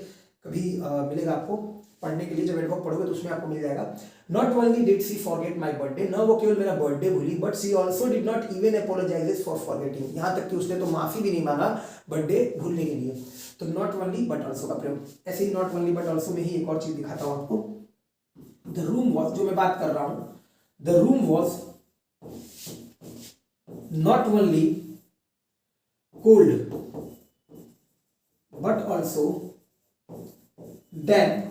कभी मिलेगा आपको पढ़ने के लिए। जब एडवर्ब पढ़ोगे तो उसमें आपको मिल जाएगा। Not only did she forget my birthday, न वो केवल मेरा बर्थडे भूली, but she also did not even apologises for forgetting, यहाँ तक कि उसने तो माफी भी नहीं मांगा बर्थडे भूलने के लिए। तो नॉट ओनली बट ऑल्सो का प्रयोग। ऐसे ही नॉट ओनली बट ऑल्सो में ही एक और चीज दिखाता हूं आपको। द रूम वॉज, जो मैं बात कर रहा हूं, the room was not only cold but also damp.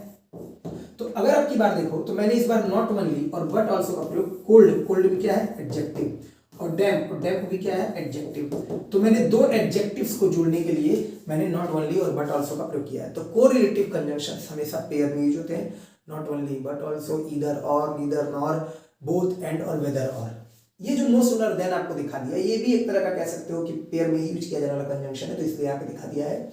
तो अगर आपकी बात देखो तो मैंने इस बार नॉट ओनली और बट ऑल्सो का प्रयोग, कोल्ड, कोल्ड में क्या है एडजेक्टिव, और डैम्प, और डैम्प भी क्या है एडजेक्टिव। तो मैंने दो एडजेक्टिव्स को जोड़ने के लिए मैंने नॉट ओनली और बट ऑल्सो का प्रयोग किया है। तो कोरिलेटिव कंजंक्शंस हमेशा पेयर में यूज होते हैं। Not only, but also, either और, नीदर नॉर, बोथ, एंड और वेदर और। ये जो नो सूनर देन आपको दिखा दिया, ये भी एक तरह का कह सकते हो कि पेयर में ही यूज किया जाने वाला कंजंक्शन है, तो इसलिए यहाँ पे दिखा दिया है।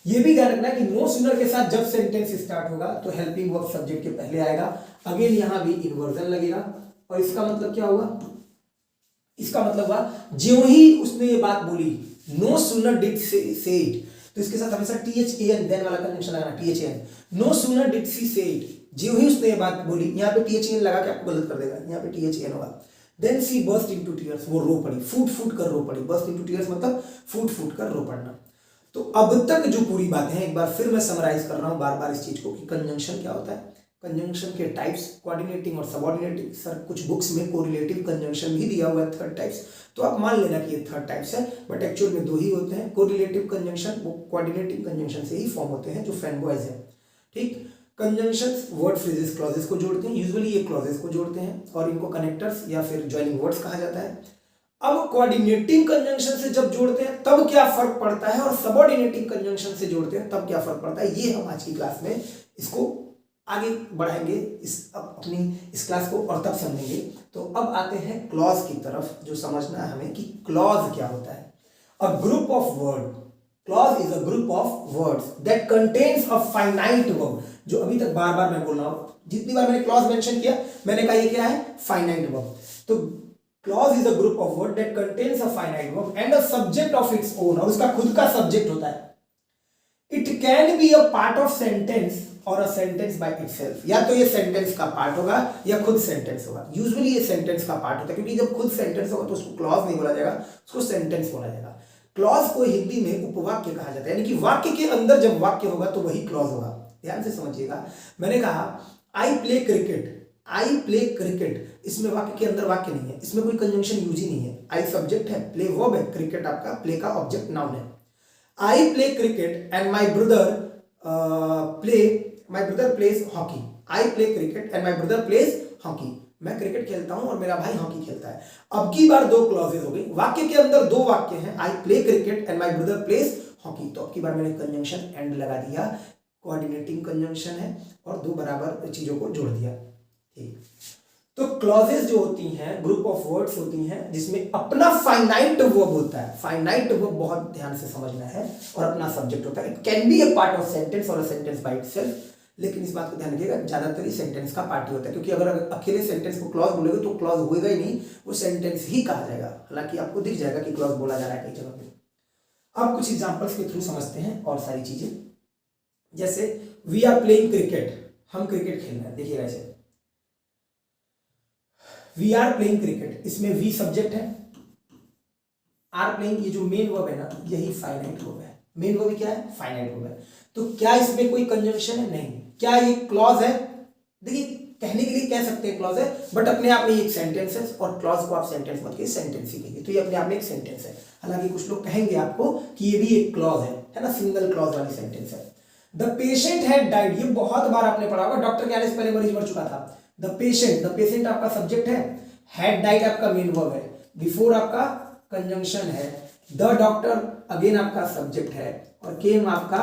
ये भी ध्यान रखना कि नो सूनर के साथ जब सेंटेंस स्टार्ट होगा तो हेल्पिंग वर्ब सब्जेक्ट के पहले आएगा। अगेन यहाँ भी इन्वर्जन लगेगा, और इसका मतलब क्या होगा, इसका मतलब हुआ ज्यों ही उसने ये बात बोली, नो सूनर डिड से इट, तो इसके साथ हमेशा THAN देन वाला कंजंक्शन लगाना, THAN। नो सूनर डिड सी से इट, जो ही उसने ये बात बोली, यहाँ पे THEN लगा के आपको गलत कर देगा, यहाँ पे THEN होगा। देन सी बर्स्ट इनटू टीयर्स, वो रो पड़ी, फूट फूट कर रो पड़ी। बर्स्ट इनटू टीयर्स मतलब फूट फूट कर रो पड़ना। तो अब तक जो पूरी बातें हैं एक बार फिर मैं समराइज कर रहा हूँ बार बार इस चीज को कि कंजंक्शन क्या होता है, कंजंक्शन के टाइप्स, कोऑर्डिनेटिंग और सबऑर्डिनेटिंग। सर कुछ बुक्स में कोरिलेटिव कंजंक्शन भी दिया हुआ है, थर्ड टाइप्स, तो आप मान लेना कि ये थर्ड टाइप्स है, बट एक्चुअल में दो ही होते हैं। कोरिलेटिव कंजंक्शन वो कोऑर्डिनेटिंग कंजंक्शन से ही फॉर्म होते हैं जो फ्रेंड बॉयज है, ठीक। कंजंक्शंस वर्ड फ्रेजेस क्लॉजेस को जोड़ते हैं, यूजुअली ये क्लॉजेस को जोड़ते हैं और इनको कनेक्टर्स या फिर ज्वाइनिंग वर्ड्स कहा जाता है। अब कोऑर्डिनेटिंग कंजंक्शन से जब जोड़ते हैं तब क्या फर्क पड़ता है और सबऑर्डिनेटिंग कंजंक्शन से जोड़ते हैं तब क्या फर्क पड़ता है, ये हम आज की क्लास में इसको आगे बढ़ाएंगे, अपनी इस क्लास को और तब समझेंगे। तो अब आते हैं क्लॉज की तरफ, जो समझना है हमें कि क्लॉज क्या होता है। A group of word, clause is a group of words that contains a finite verb. जो अभी तक बार बार मैं बोल रहा हूं, जितनी बार मैंने क्लॉज मेंशन किया मैंने कहा ये क्या है, फाइनाइट वर्ब। तो clause is a group of word that contains a finite verb and a subject of its own, और उसका खुद का सब्जेक्ट होता है। It can be a part of sentence और अ सेंटेंस बाय इटसेल्फ, या तो ये सेंटेंस का पार्ट होगा या खुद सेंटेंस होगा। यूजुअली ये सेंटेंस का पार्ट होता है, क्योंकि जब खुद सेंटेंस होगा तो उसको क्लॉज नहीं बोला जाएगा, उसको सेंटेंस बोला जाएगा। क्लॉज को हिंदी में उपवाक्य कहा जाता है, यानी कि वाक्य के अंदर जब वाक्य होगा तो वही क्लॉज होगा। ध्यान से समझिएगा, मैंने कहा I play cricket, I play cricket, इसमें वाक्य के अंदर वाक्य नहीं है, इसमें कोई कंजंक्शन यूज ही नहीं है। आई सब्जेक्ट है, प्ले वर्ब है, क्रिकेट आपका प्ले का ऑब्जेक्ट नाउन है। I play cricket and my brother my brother pledge hockey. I play cricket and my brother pledge hockey, मैं क्रिकेट खेलता हूं और मेरा भाई हॉकी खेलता है। अब की बार दो क्लॉजेज हो गई, वाक्य के अंदर दो वाक्य हैं, I play cricket and my brother pledge hockey, तो अब की बार मैंने कंजंक्शन एंड लगा दिया, कोऑर्डिनेटिंग कंजंक्शन है और दो बराबर चीजों को जोड़ दिया, ठीक। तो क्लॉजेस जो होती हैं ग्रुप ऑफ वर्ड्स होती हैं जिसमें अपना फाइनाइट वर्ब होता है। फाइनाइट वर्ब बहुत ध्यान से समझना है, और अपना सब्जेक्ट होता है। It can be a part of sentence और अ सेंटेंस बाय इटसेल्फ, लेकिन इस बात को ध्यान रखिएगा ज्यादातर ही सेंटेंस का पार्ट ही होता है, क्योंकि अगर अकेले सेंटेंस को क्लॉज बोलोगे तो क्लॉज होएगा ही नहीं, वो सेंटेंस ही कहा जाएगा। हालांकि आपको दिख जाएगा कि क्लॉज बोला जा रहा है कई जगह पे। अब कुछ एग्जांपल्स के थ्रू समझते हैं और सारी चीजें, जैसे वी आर प्लेइंग क्रिकेट, हम क्रिकेट खेल रहे हैं। देखिएगा ऐसे, वी आर प्लेइंग क्रिकेट, इसमें वी सब्जेक्ट है, आर प्लेइंग ये जो मेन वर्ब है ना, यही फाइनाइट वर्ब है। मेन वर्ब क्या है, फाइनाइट वर्ब है। तो क्या इसमें कोई कंजंक्शन है, नहीं। क्या ये क्लॉज है, देखिए कहने के लिए कह सकते हैं क्लॉज है, बट अपने आप में एक सेंटेंस है, और क्लॉज को आप सेंटेंस मत कहिए, सेंटेंस ही कहिए, तो ये अपने आप में एक सेंटेंस है। हालांकि कुछ लोग कहेंगे आपको कि ये भी एक क्लॉज है ना, सिंगल क्लॉज वाली सेंटेंस है। द पेशेंट हैड डाइड, ये बहुत बार आपने पढ़ा होगा, डॉक्टर के आने से पहले मरीज मर चुका था। द पेशेंट आपका सब्जेक्ट है, हैड डाइड आपका मेन वर्ब है, बिफोर आपका कंजंक्शन है, द डॉक्टर अगेन आपका सब्जेक्ट है, और केम आपका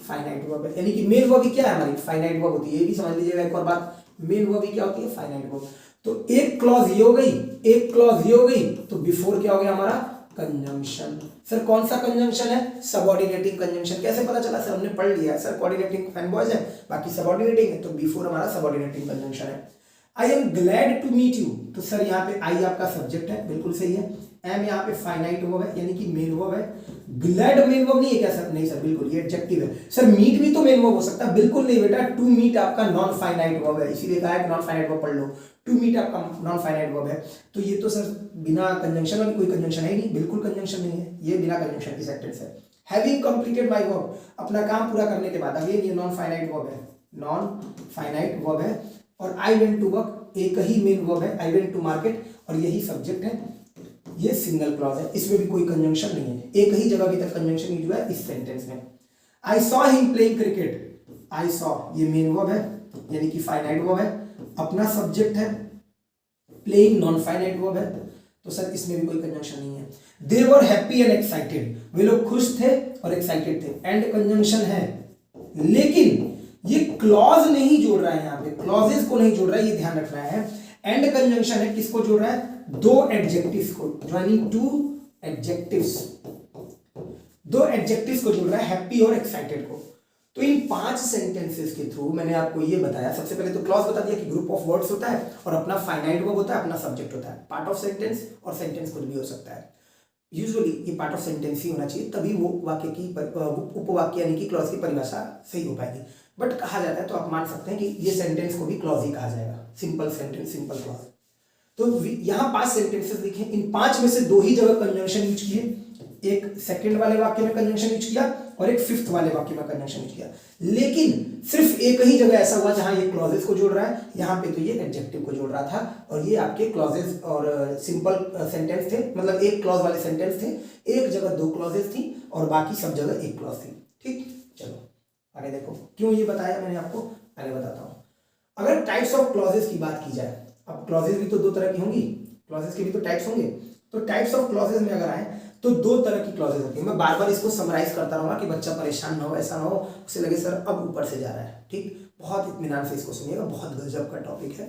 फाइनाइट वर्ब है। यानी कि मेन वर्ब क्या है हमारी, फाइनाइट वर्ब होती है। ये भी समझ लीजिएगा एक और बात, मेन वर्ब क्या होती है, फाइनाइट वर्ब। तो एक क्लॉज ये हो गई, एक क्लॉज ये हो गई, तो बिफोर क्या हो गया हमारा, कंजंक्शन। सर कौन सा कंजंक्शन है, सबऑर्डिनेटिंग कंजंक्शन। कैसे पता चला, सर हमने पढ़ लिया सर, कोऑर्डिनेटिंग फैनबॉयज है, बाकी सबऑर्डिनेटिंग है, तो बिफोर हमारा सबऑर्डिनेटिंग कंजंक्शन है। I am glad to meet you, तो सर यहाँ पे आई आपका सब्जेक्ट है, बिल्कुल सही है। एम यहाँ पे फाइनाइट वर्ब है, यानी कि मेन वर्ब है। ग्लैड मेन वर्ब नहीं है क्या सर, नहीं सर बिल्कुल, ये एडजेक्टिव है। सर मीट भी तो मेन वर्ब हो सकता है, बिल्कुल नहीं बेटा, टू मीट आपका नॉन फाइनाइट वर्ब है, इसीलिए कहा है कि नॉन फाइनाइट वर्ब पढ़ लो। टू मीट आपका नॉन फाइनाइट वर्ब है, तो ये तो सर बिना कंजंक्शन वाली कोई कंजंक्शन है ही नहीं, बिल्कुल कंजंक्शन नहीं है, ये बिना कंजंक्शन की सेंटेंस है। हैविंग कंप्लीटेड माय वर्क, अपना काम पूरा करने के बाद, अगेन ये नॉन फाइनाइट वर्ब है, नॉन फाइनाइट वर्ब है। और आई वेंट टू वर्क, एक ही मेन वर्ब है, आई वेंट टू मार्केट, और यही सब्जेक्ट है, ये सिंगल क्लॉज है, इसमें भी कोई कंजंक्शन नहीं है, एक ही जगह अभी तक कंजंक्शन यूज हुआ है इस सेंटेंस में। I saw him playing cricket, I saw ये मेन वर्ब है, यानी कि फाइनाइट वर्ब है, अपना सब्जेक्ट है, प्लेइंग नॉन फाइनाइट वर्ब है, तो सर इसमें भी कोई कंजंक्शन नहीं है। दे वर हैप्पी एंड एक्साइटेड, वे लोग खुश थे और एक्साइटेड थे, एंड कंजंक्शन है, लेकिन ये क्लॉज नहीं जोड़ रहा है, यहाँ पे क्लॉजेस को नहीं जोड़ रहा है, ये ध्यान रखना है। एंड कंजंक्शन है, किसको जोड़ रहा है, दो एडजेक्टिव्स को, ज्वाइनिंग टू एडजेक्टिव्स, दो एडजेक्टिव्स को जोड़ रहा है, हैप्पी और एक्साइटेड को। तो इन 5 सेंटेंसेस के थ्रू मैंने आपको ये बताया, सबसे पहले तो क्लॉज बता दिया कि ग्रुप ऑफ वर्ड्स होता है और अपना फाइनाइट वर्ब होता है, अपना सब्जेक्ट होता है, पार्ट ऑफ सेंटेंस और सेंटेंस कुछ भी हो सकता है। यूजुअली ये पार्ट ऑफ सेंटेंस ही होना चाहिए, तभी वो वाक्य की उपवाक्य यानी कि क्लॉज की परिभाषा सही हो पाएगी। बट कहा जाता है तो आप मान सकते हैं कि ये सेंटेंस को भी क्लॉज ही कहा जाएगा, सिंपल सेंटेंस, सिंपल क्लॉज। तो यहाँ 5 सेंटेंसेस लिखे, इन 5 में से 2 ही जगह कंजंक्शन यूज किए, एक सेकंड वाले वाक्य में कंजंक्शन यूज किया और एक फिफ्थ वाले वाक्य में कंजंक्शन यूज किया। लेकिन सिर्फ एक ही जगह ऐसा हुआ जहां ये क्लॉजेस को जोड़ रहा है, यहाँ पे तो ये एडजेक्टिव को जोड़ रहा था, और ये आपके क्लॉजेस और सिंपल सेंटेंस थे, मतलब एक क्लॉज वाले सेंटेंस थे, एक जगह 2 क्लॉजेस थी और बाकी सब जगह एक क्लॉज थी। ठीक, चलो आगे देखो, क्यों ये बताया मैंने आपको, आगे बताता हूँ। अगर टाइप्स ऑफ क्लॉजेस की बात की जाए, अब क्लॉजेस भी तो 2 तरह की होंगी, क्लॉजेस के भी तो टाइप्स होंगे, तो टाइप्स ऑफ क्लॉजेस में अगर आए तो 2 तरह की क्लॉजेस होती है। मैं बार बार इसको समराइज करता रहूंगा कि बच्चा परेशान ना हो, ऐसा ना हो उसे लगे सर अब ऊपर से जा रहा है। ठीक, बहुत इत्मीनान से इसको सुनिएगा, बहुत गजब का टॉपिक है।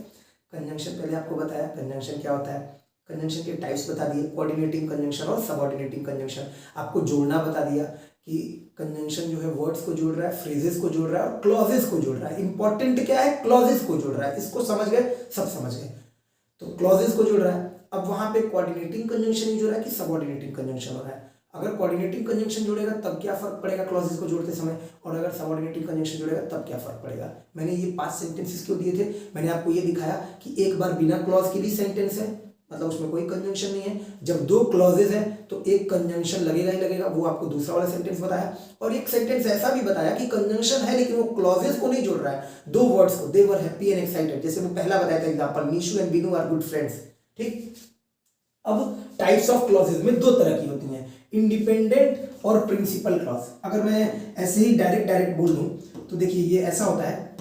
कंजंक्शन पहले आपको बताया, कंजंक्शन क्या होता है, कंजंक्शन के टाइप्स बता दिए, कोऑर्डिनेटिंग कंजंक्शन और सबऑर्डिनेटिंग कंजंक्शन। आपको जोड़ना बता दिया कि कंजंक्शन जो है वर्ड्स को जोड़ रहा है, फ्रेजेस को जोड़ रहा है और क्लॉजेस को जोड़ रहा है। इंपॉर्टेंट क्या है, क्लॉजेस को जोड़ रहा है, इसको समझ गए, सब समझ गए। तो क्लॉजेस को जोड़ रहा है। अब वहां पे कोऑर्डिनेटिंग कंजंक्शन यूज हो रहा है कि सबऑर्डिनेटिंग कंजंक्शन हो रहा है। अगर कोऑर्डिनेटिंग कंजंक्शन जोड़ेगा तब क्या फर्क पड़ेगा क्लॉजेस को जोड़ते समय, और अगर सबऑर्डिनेटिंग कंजंक्शन जोड़ेगा तब क्या फर्क पड़ेगा। मैंने ये 5 सेंटेंसेस क्यों दिए थे, मैंने आपको ये दिखाया कि एक बार बिना क्लॉज के भी सेंटेंस है, मतलब उसमें कोई कंजंक्शन नहीं है। जब 2 क्लॉजेस है तो एक कंजंक्शन लगेगा ही लगेगा, वो आपको दूसरा वाला सेंटेंस बताया। और एक सेंटेंस ऐसा भी बताया कि कंजंक्शन है लेकिन वो क्लॉजेस को नहीं जोड़ रहा है, 2 वर्ड्स को, they were happy and excited, जैसे मैं पहला बताया था example, Nishu and Binu are good friends. ठीक, अब टाइप्स ऑफ क्लॉजेस में 2 तरह की होती हैं, इंडिपेंडेंट और प्रिंसिपल क्लॉज। अगर मैं ऐसे ही डायरेक्ट बोल दूं तो देखिए ये ऐसा होता है,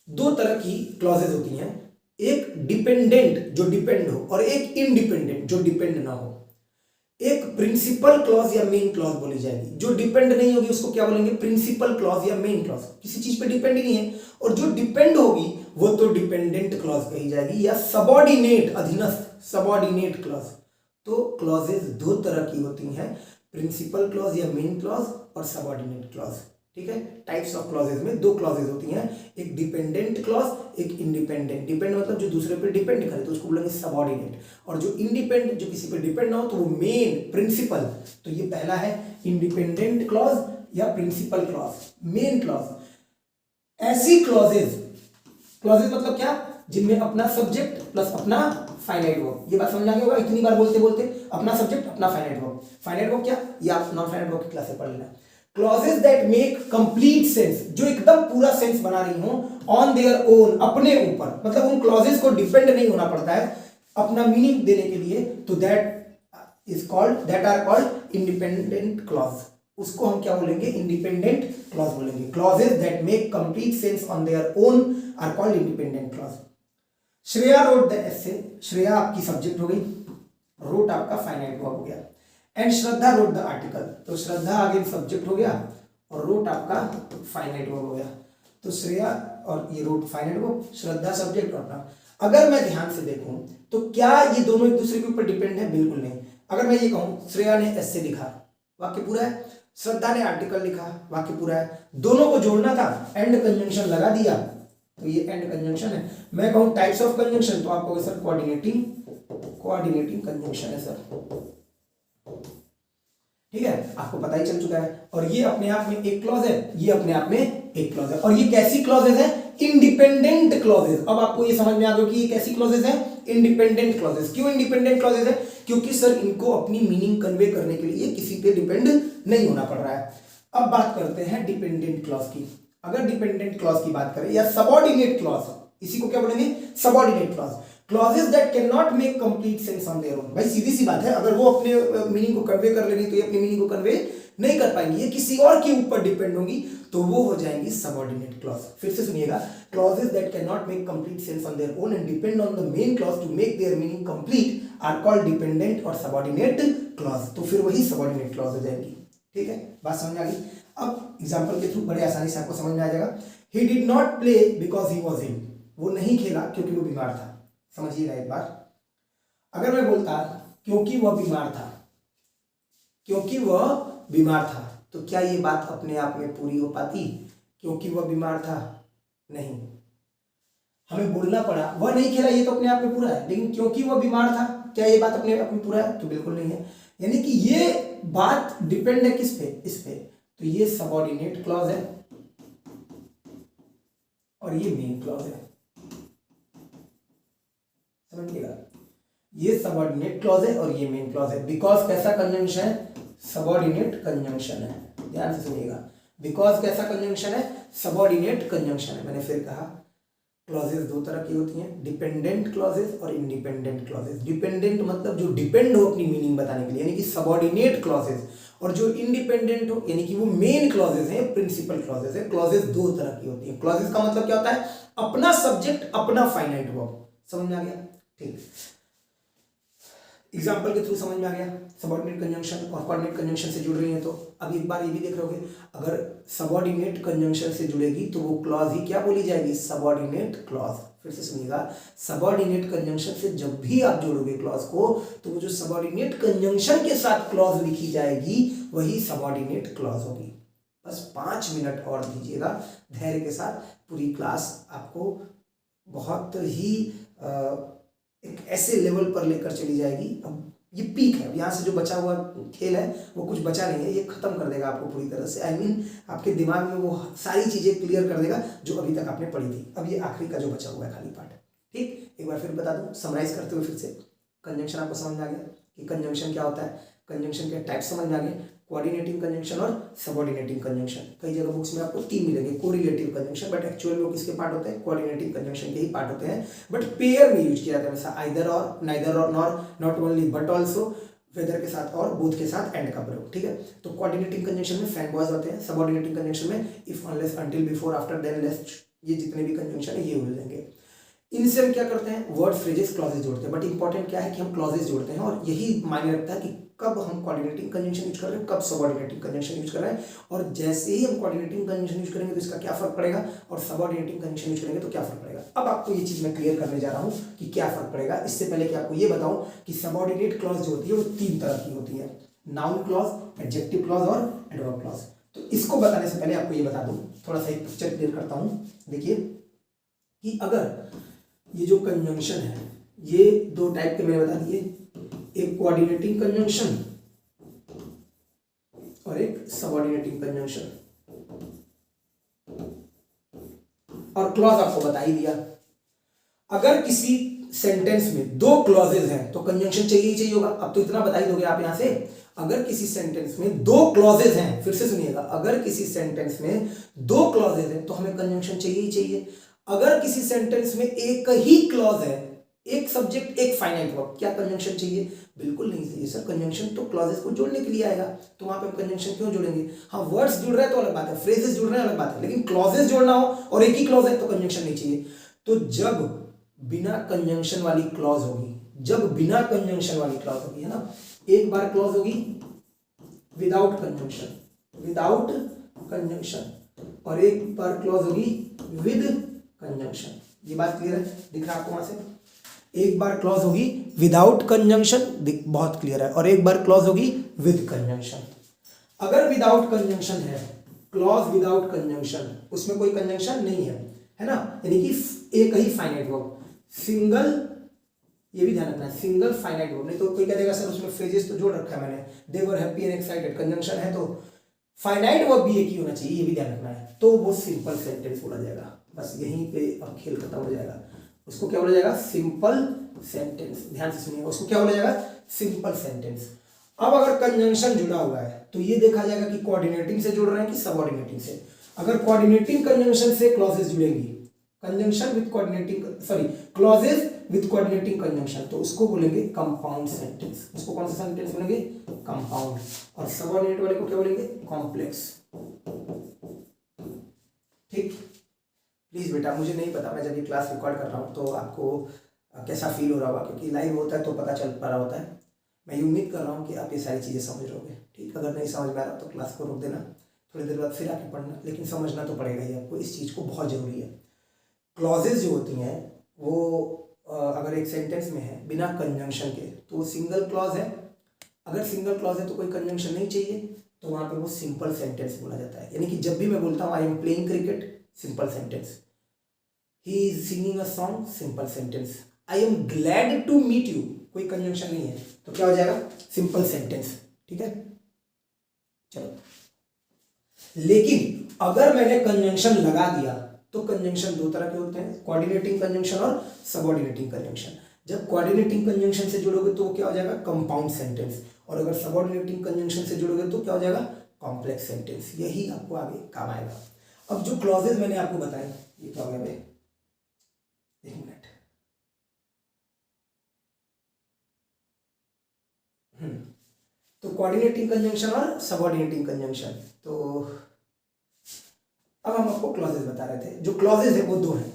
2 तरह की क्लॉजेस होती हैं, एक डिपेंडेंट जो डिपेंड हो और एक इंडिपेंडेंट जो डिपेंड ना हो। एक प्रिंसिपल क्लॉज या मेन क्लॉज बोली जाएगी, जो डिपेंड नहीं होगी उसको क्या बोलेंगे, प्रिंसिपल क्लॉज या मेन क्लॉज, किसी चीज पे डिपेंड ही नहीं है। और जो डिपेंड होगी वो तो डिपेंडेंट क्लॉज कही जाएगी या सबऑर्डिनेट, अधीनस्थ, सबऑर्डिनेट क्लॉज। तो क्लॉजेस 2 तरह की होती हैं, प्रिंसिपल क्लॉज या मेन क्लॉज और सबऑर्डिनेट क्लॉज। ठीक है, टाइप्स ऑफ क्लॉजेस में 2 क्लॉजेस होती हैं, एक डिपेंडेंट क्लॉज, एक इंडिपेंडेंट। डिपेंड मतलब जो दूसरे पे डिपेंड करे तो उसको बोलेंगे सबऑर्डिनेट, और जो इंडिपेंडेंट जो किसी पे डिपेंड ना हो तो वो मेन, प्रिंसिपल। तो ये पहला है इंडिपेंडेंट क्लॉज या प्रिंसिपल क्लॉज, मेन क्लॉज। ऐसी क्लॉजेस, क्लॉजेस मतलब क्या, जिनमें अपना सब्जेक्ट प्लस अपना फाइनाइट वर्ब, ये बात समझ आ गई होगा इतनी बार बोलते बोलते, अपना सब्जेक्ट अपना फाइनाइट वर्ब। फाइनाइट वर्ब क्या, ये आप नॉन फाइनाइट वर्ब की क्लास से पढ़ लेना। Clauses that make complete sense, जो एकदम पूरा सेंस बना रही हो, ऑन देयर ओन, अपने ऊपर, मतलब उन क्लॉजेस को डिपेंड नहीं होना पड़ता है अपना मीनिंग देने के लिए, तो that are called independent clause. उसको हम क्या बोलेंगे, इंडिपेंडेंट क्लॉज बोलेंगे। Clauses that make complete sense on their own are called independent clause. Shreya wrote the essay, Shreya आपकी सब्जेक्ट हो गई, रोट आपका फाइनाइट वर्ब हो गया, and Shraddha wrote the article, तो श्रद्धा आगे सब्जेक्ट हो गया और रोट आपका फाइनाइट वर्ब हो गया। तो श्रेया और ये रोट फाइनाइट वर्ब, श्रद्धा सब्जेक्ट और अपना। अगर मैं ध्यान से देखूं तो क्या ये दोनों एक दूसरे के ऊपर डिपेंड है, बिल्कुल नहीं। अगर मैं ये कहूं श्रेया ने एसे लिखा, वाक्य पूरा है, श्रद्धा ने आर्टिकल लिखा, वाक्य पूरा है, दोनों को जोड़ना था, एंड कंजंक्शन लगा दिया, तो ये एंड कंजंक्शन है। मैं कहूं टाइप्स ऑफ कंजंक्शन, तो आप कहोगे सर कोऑर्डिनेटिंग कंजंक्शन है सर। ठीक है, आपको पता ही चल चुका है। और ये अपने आप में एक क्लॉज है, ये अपने आप में एक क्लॉज है, और ये कैसी क्लॉजेज है, इंडिपेंडेंट क्लॉजेज। अब आपको ये समझ में आ गया कि ये कैसी क्लॉजेज है, इंडिपेंडेंट क्लॉजेज। क्यों इंडिपेंडेंट क्लॉजेज है, क्योंकि सर इनको अपनी मीनिंग कन्वे करने के लिए किसी पे डिपेंड नहीं होना पड़ रहा है। अब बात करते हैं डिपेंडेंट क्लॉज की। अगर डिपेंडेंट क्लॉज की बात करें या सबऑर्डिनेट क्लॉज, इसी को क्या बोलेंगे, subordinate clause. Clauses that can not make complete sense on their own. भाई सीधी सी बात है, अगर वो अपने मीनिंग को कन्वे कर लेंगी तो ये अपनी मीनिंग को कन्वे नहीं कर पाएंगी, ये किसी और के ऊपर डिपेंड होंगी, तो वो हो जाएंगी सबऑर्डिनेट क्लॉज। फिर से सुनिएगा, clauses that can not make complete sense on their own and depend on the main clause to make their meaning complete are called dependent और सबऑर्डिनेट क्लॉज। तो फिर वही सबऑर्डिनेट क्लॉज हो जाएंगी। ठीक है, बात समझ आ गई। अब एग्जांपल के थ्रू बड़े आसानी से आपको समझ में आ जाएगा। He did not play because he was ill, वो नहीं खेला क्योंकि वो बीमार था। समझिएगा एक बार, अगर मैं बोलता क्योंकि वह बीमार था, क्योंकि वह बीमार था, तो क्या ये बात अपने आप में पूरी हो पाती, क्योंकि वह बीमार था? नहीं, हमें बोलना पड़ा वह नहीं खेला, ये तो अपने आप में पूरा है, लेकिन क्योंकि वह बीमार था, क्या ये बात अपने आप में पूरा है? तो बिल्कुल नहीं है। यानी कि ये बात डिपेंड है किस पे, इस पे। तो ये सबऑर्डिनेट क्लॉज है, और ये मेन क्लॉज है, समझिएगा, ये सबऑर्डिनेट क्लॉज है और ये मेन क्लॉज है। बिकॉज कैसा कंजंक्शन है, सबऑर्डिनेट कंजंक्शन है, ध्यान से सुनिएगा, बिकॉज कैसा कंजंक्शन है, सबऑर्डिनेट कंजंक्शन है। मैंने फिर कहा क्लॉजेस दो तरह की होती हैं, डिपेंडेंट क्लॉजेस और इंडिपेंडेंट क्लॉजेस। डिपेंडेंट मतलब जो डिपेंड हो अपनी मीनिंग बताने के लिए, यानी कि सबऑर्डिनेट क्लॉजेस, और जो इंडिपेंडेंट हो यानी कि वो मेन क्लॉजेस हैं, प्रिंसिपल क्लॉजेस है। क्लॉजेस दो तरह की होती हैं। क्लॉजेस का मतलब क्या होता है, अपना सब्जेक्ट अपना फाइनाइट वर्ब, समझ में आ गया, ठीक। एग्जाम्पल के थ्रू समझ में आ गया, सबऑर्डिनेट कंजंक्शन और कोऑर्डिनेट कंजंक्शन से जुड़ रही है। तो अब एक बार ये भी देख रहे होगे, अगर सबऑर्डिनेट कंजंक्शन से जुड़ेगी तो वो क्लॉज ही क्या बोली जाएगी, सबऑर्डिनेट क्लॉज। फिर से सुनिएगा, सबऑर्डिनेट कंजंक्शन से जब भी आप जोड़ोगे क्लॉज को, तो वो जो सबऑर्डिनेट कंजंक्शन के साथ क्लॉज लिखी जाएगी वही सबऑर्डिनेट क्लॉज होगी। बस 5 मिनट और दीजिएगा धैर्य के साथ, पूरी क्लास आपको बहुत ही एक ऐसे लेवल पर लेकर चली जाएगी। अब ये पीक है, अब यहाँ से जो बचा हुआ खेल है वो कुछ बचा नहीं है, ये खत्म कर देगा आपको पूरी तरह से। आई मीन आपके दिमाग में वो सारी चीजें क्लियर कर देगा जो अभी तक आपने पढ़ी थी। अब ये आखिरी का जो बचा हुआ है खाली पार्ट, ठीक। एक बार फिर बता दूं, समराइज करते हुए फिर से, कंजंक्शन आपको समझ में आ गया कि कंजंक्शन क्या होता है, कंजंक्शन के टाइप समझ में आ गए, कोऑर्डिनेटिंग कंजंक्शन और सबऑर्डिनेटिंग कंजंक्शन। कई जगह बुक्स में आपको 3 मिलेंगे, कोरिलेटिव कंजंक्शन, बट एक्चुअल में वो किसके पार्ट होते हैं, कोऑर्डिनेटिंग कंजंक्शन के ही पार्ट होते हैं, बट पेयर में यूज किया जाता है हमेशा, आइदर और, नाइदर और, nor, not only but also, whether के साथ और, बोथ के साथ एंड का प्रयोग, ठीक है। तो कोऑर्डिनेटिंग कंजंक्शन में फैन बॉयज होते हैं, सबऑर्डिनेटिंग कंजंक्शन में if, unless, until, before, after, then, lest, ये जितने भी कंजंक्शन है ये हो जाएंगे। इनसे हम क्या करते हैं, वर्ड, फ्रेजेस, क्लॉजेस जोड़ते हैं। बट इंपॉर्टेंट क्या है कि हम क्लॉजेस जोड़ते हैं, और यही मायने रखता है कि कब हम कोऑर्डिनेटिंग कंजंक्शन यूज कर रहे हैं, कब सबऑर्डिनेटिंग कंजंक्शन यूज कर रहे हैं। और जैसे ही हम कोऑर्डिनेटिंग कंजंक्शन यूज करेंगे तो इसका क्या फर्क पड़ेगा, और सबऑर्डिनेटिंग कंजंक्शन यूज करेंगे तो क्या फर्क पड़ेगा। अब आपको ये चीज मैं क्लियर करने जा रहा हूं कि क्या फर्क पड़ेगा। इससे पहले कि आपको ये बताऊं कि सबऑर्डिनेट क्लॉज जो होती है वो 3 तरह की होती है, नाउन क्लॉज, एडजेक्टिव क्लॉज और एडवर्ब क्लॉज। तो इसको बताने से पहले आपको ये बता दूं, थोड़ा सा एक पिक्चर क्लियर करता हूं। देखिए कि अगर ये जो कंजंक्शन है, ये 2 टाइप के मैंने बता दिए, एक कोऑर्डिनेटिंग कंजंक्शन और एक सबऑर्डिनेटिंग कंजंक्शन, और क्लॉज आपको बता ही दिया। अगर किसी सेंटेंस में 2 क्लॉजेज हैं तो कंजंक्शन चाहिए ही चाहिए होगा। अब तो इतना बता ही दोगे आप यहां से, अगर किसी सेंटेंस में 2 क्लॉजेज हैं, फिर से सुनिएगा, अगर किसी सेंटेंस में 2 क्लॉजेज हैं तो हमें कंजंक्शन चाहिए ही चाहिए। अगर किसी सेंटेंस में एक ही क्लॉज है, एक सब्जेक्ट एक फाइनाइट वर्ब, क्या कंजंक्शन चाहिए, बिल्कुल नहीं चाहिए सर। कंजंक्शन तो क्लॉजेस को जोड़ने के लिए आएगा, तो वहां पे हम कंजंक्शन क्यों जोड़ेंगे। हाँ, वर्ड्स जुड़ रहे हैं तो अलग बात है, फ्रेजेस जुड़ रहे हैं अलग बात है, लेकिन क्लॉजेस जोड़ना हो और एक ही क्लॉज है तो कंजंक्शन नहीं चाहिए। तो जब बिना कंजंक्शन वाली क्लॉज होगी, जब बिना कंजंक्शन वाली क्लॉज होगी, है ना, एक बार क्लॉज होगी विदाउट कंजंक्शन, विदाउट कंजंक्शन, और एक बार क्लॉज होगी विद कंजंक्शन। ये बात क्लियर है, दिख रहा है आपको वहां से, एक बार क्लॉज होगी विदाउट कंजंक्शन, बहुत क्लियर है, और एक बार क्लॉज होगी विद कंजंक्शन। अगर विदाउट कंजंक्शन है, क्लॉज विदाउट कंजंक्शन, उसमें कोई कंजंक्शन नहीं है ना, यानी कि एक ही फाइनाइट वर्ब, सिंगल, ये भी ध्यान रखना है, सिंगल फाइनाइट वर्ब। नहीं तो कोई कह देगा सर उसमें फ्रेजेस तो जोड़ रखा है मैंने, they were happy and excited, conjunction है तो फाइनाइट वर्ब भी एक ही होना चाहिए, ये भी ध्यान रखना है, तो वो सिंपल सेंटेंस बोला जाएगा। बस यहीं पे अब खेल खत्म हो जाएगा। उसको क्या बोला जाएगा, सिंपल सेंटेंस। ध्यान से सुनिएगा, उसको क्या बोला जाएगा, सिंपल सेंटेंस। अब अगर कंजंक्शन जुड़ा हुआ है तो ये देखा जाएगा कि कोऑर्डिनेटिंग से जुड़ रहे हैं कि सबऑर्डिनेटिंग से। अगर कोऑर्डिनेटिंग कंजंक्शन से क्लॉजेस जुड़ेंगी, conjunction with coordinating, sorry, clauses with coordinating conjunction, तो उसको बोलेंगे कंपाउंड सेंटेंस। उसको कौन सा सेंटेंस बोलेंगे, कंपाउंड। और सबऑर्डिनेट वाले को क्या बोलेंगे, कॉम्प्लेक्स। ठीक, प्लीज बेटा, मुझे नहीं पता, मैं जब ये क्लास रिकॉर्ड कर रहा हूँ तो आपको कैसा फील हो रहा होगा, क्योंकि लाइव होता है तो पता चल पा रहा होता है। मैं ये उम्मीद कर रहा हूँ कि आप ये सारी चीज़ें समझ रहोगे। ठीक, अगर नहीं समझ में आ रहा तो क्लास को रोक देना, थोड़ी देर बाद फिर आके पढ़ना, लेकिन समझना तो पड़ेगा ही आपको, इस चीज़ को बहुत ज़रूरी है। क्लॉजेज जो होती हैं वो अगर एक सेंटेंस में है बिना कंजंक्शन के तो वो सिंगल क्लॉज है। अगर सिंगल क्लॉज है तो कोई कंजंक्शन नहीं चाहिए, तो वहाँ पे वो सिंपल सेंटेंस बोला जाता है। यानी कि जब भी मैं बोलता हूँ I am playing cricket, simple sentence, he is singing a song, simple sentence, I am glad to meet you, कोई कंजंक्शन नहीं है तो क्या हो जाएगा, सिंपल सेंटेंस। ठीक है, चलो। लेकिन अगर मैंने कंजंक्शन लगा दिया तो कंजंक्शन दो तरह के होते हैं, कोऑर्डिनेटिंग कंजंक्शन और सबऑर्डिनेटिंग कंजंक्शन। जब कोऑर्डिनेटिंग कंजंक्शन से जुड़ोगे तो क्या हो जाएगा, कंपाउंड सेंटेंस, और अगर सबऑर्डिनेटिंग कंजंक्शन से जुड़ोगे तो क्या हो जाएगा, कॉम्प्लेक्स सेंटेंस। यही आपको आगे काम आएगा। अब जो क्लॉजेज मैंने आपको बताए, ये क्या हो गया भाई, एक मिनट, तो कोऑर्डिनेटिंग कंजंक्शन और सबऑर्डिनेटिंग कंजंक्शन। तो अब हम आपको क्लॉजेज बता रहे थे। जो क्लॉजेज है वो दो हैं,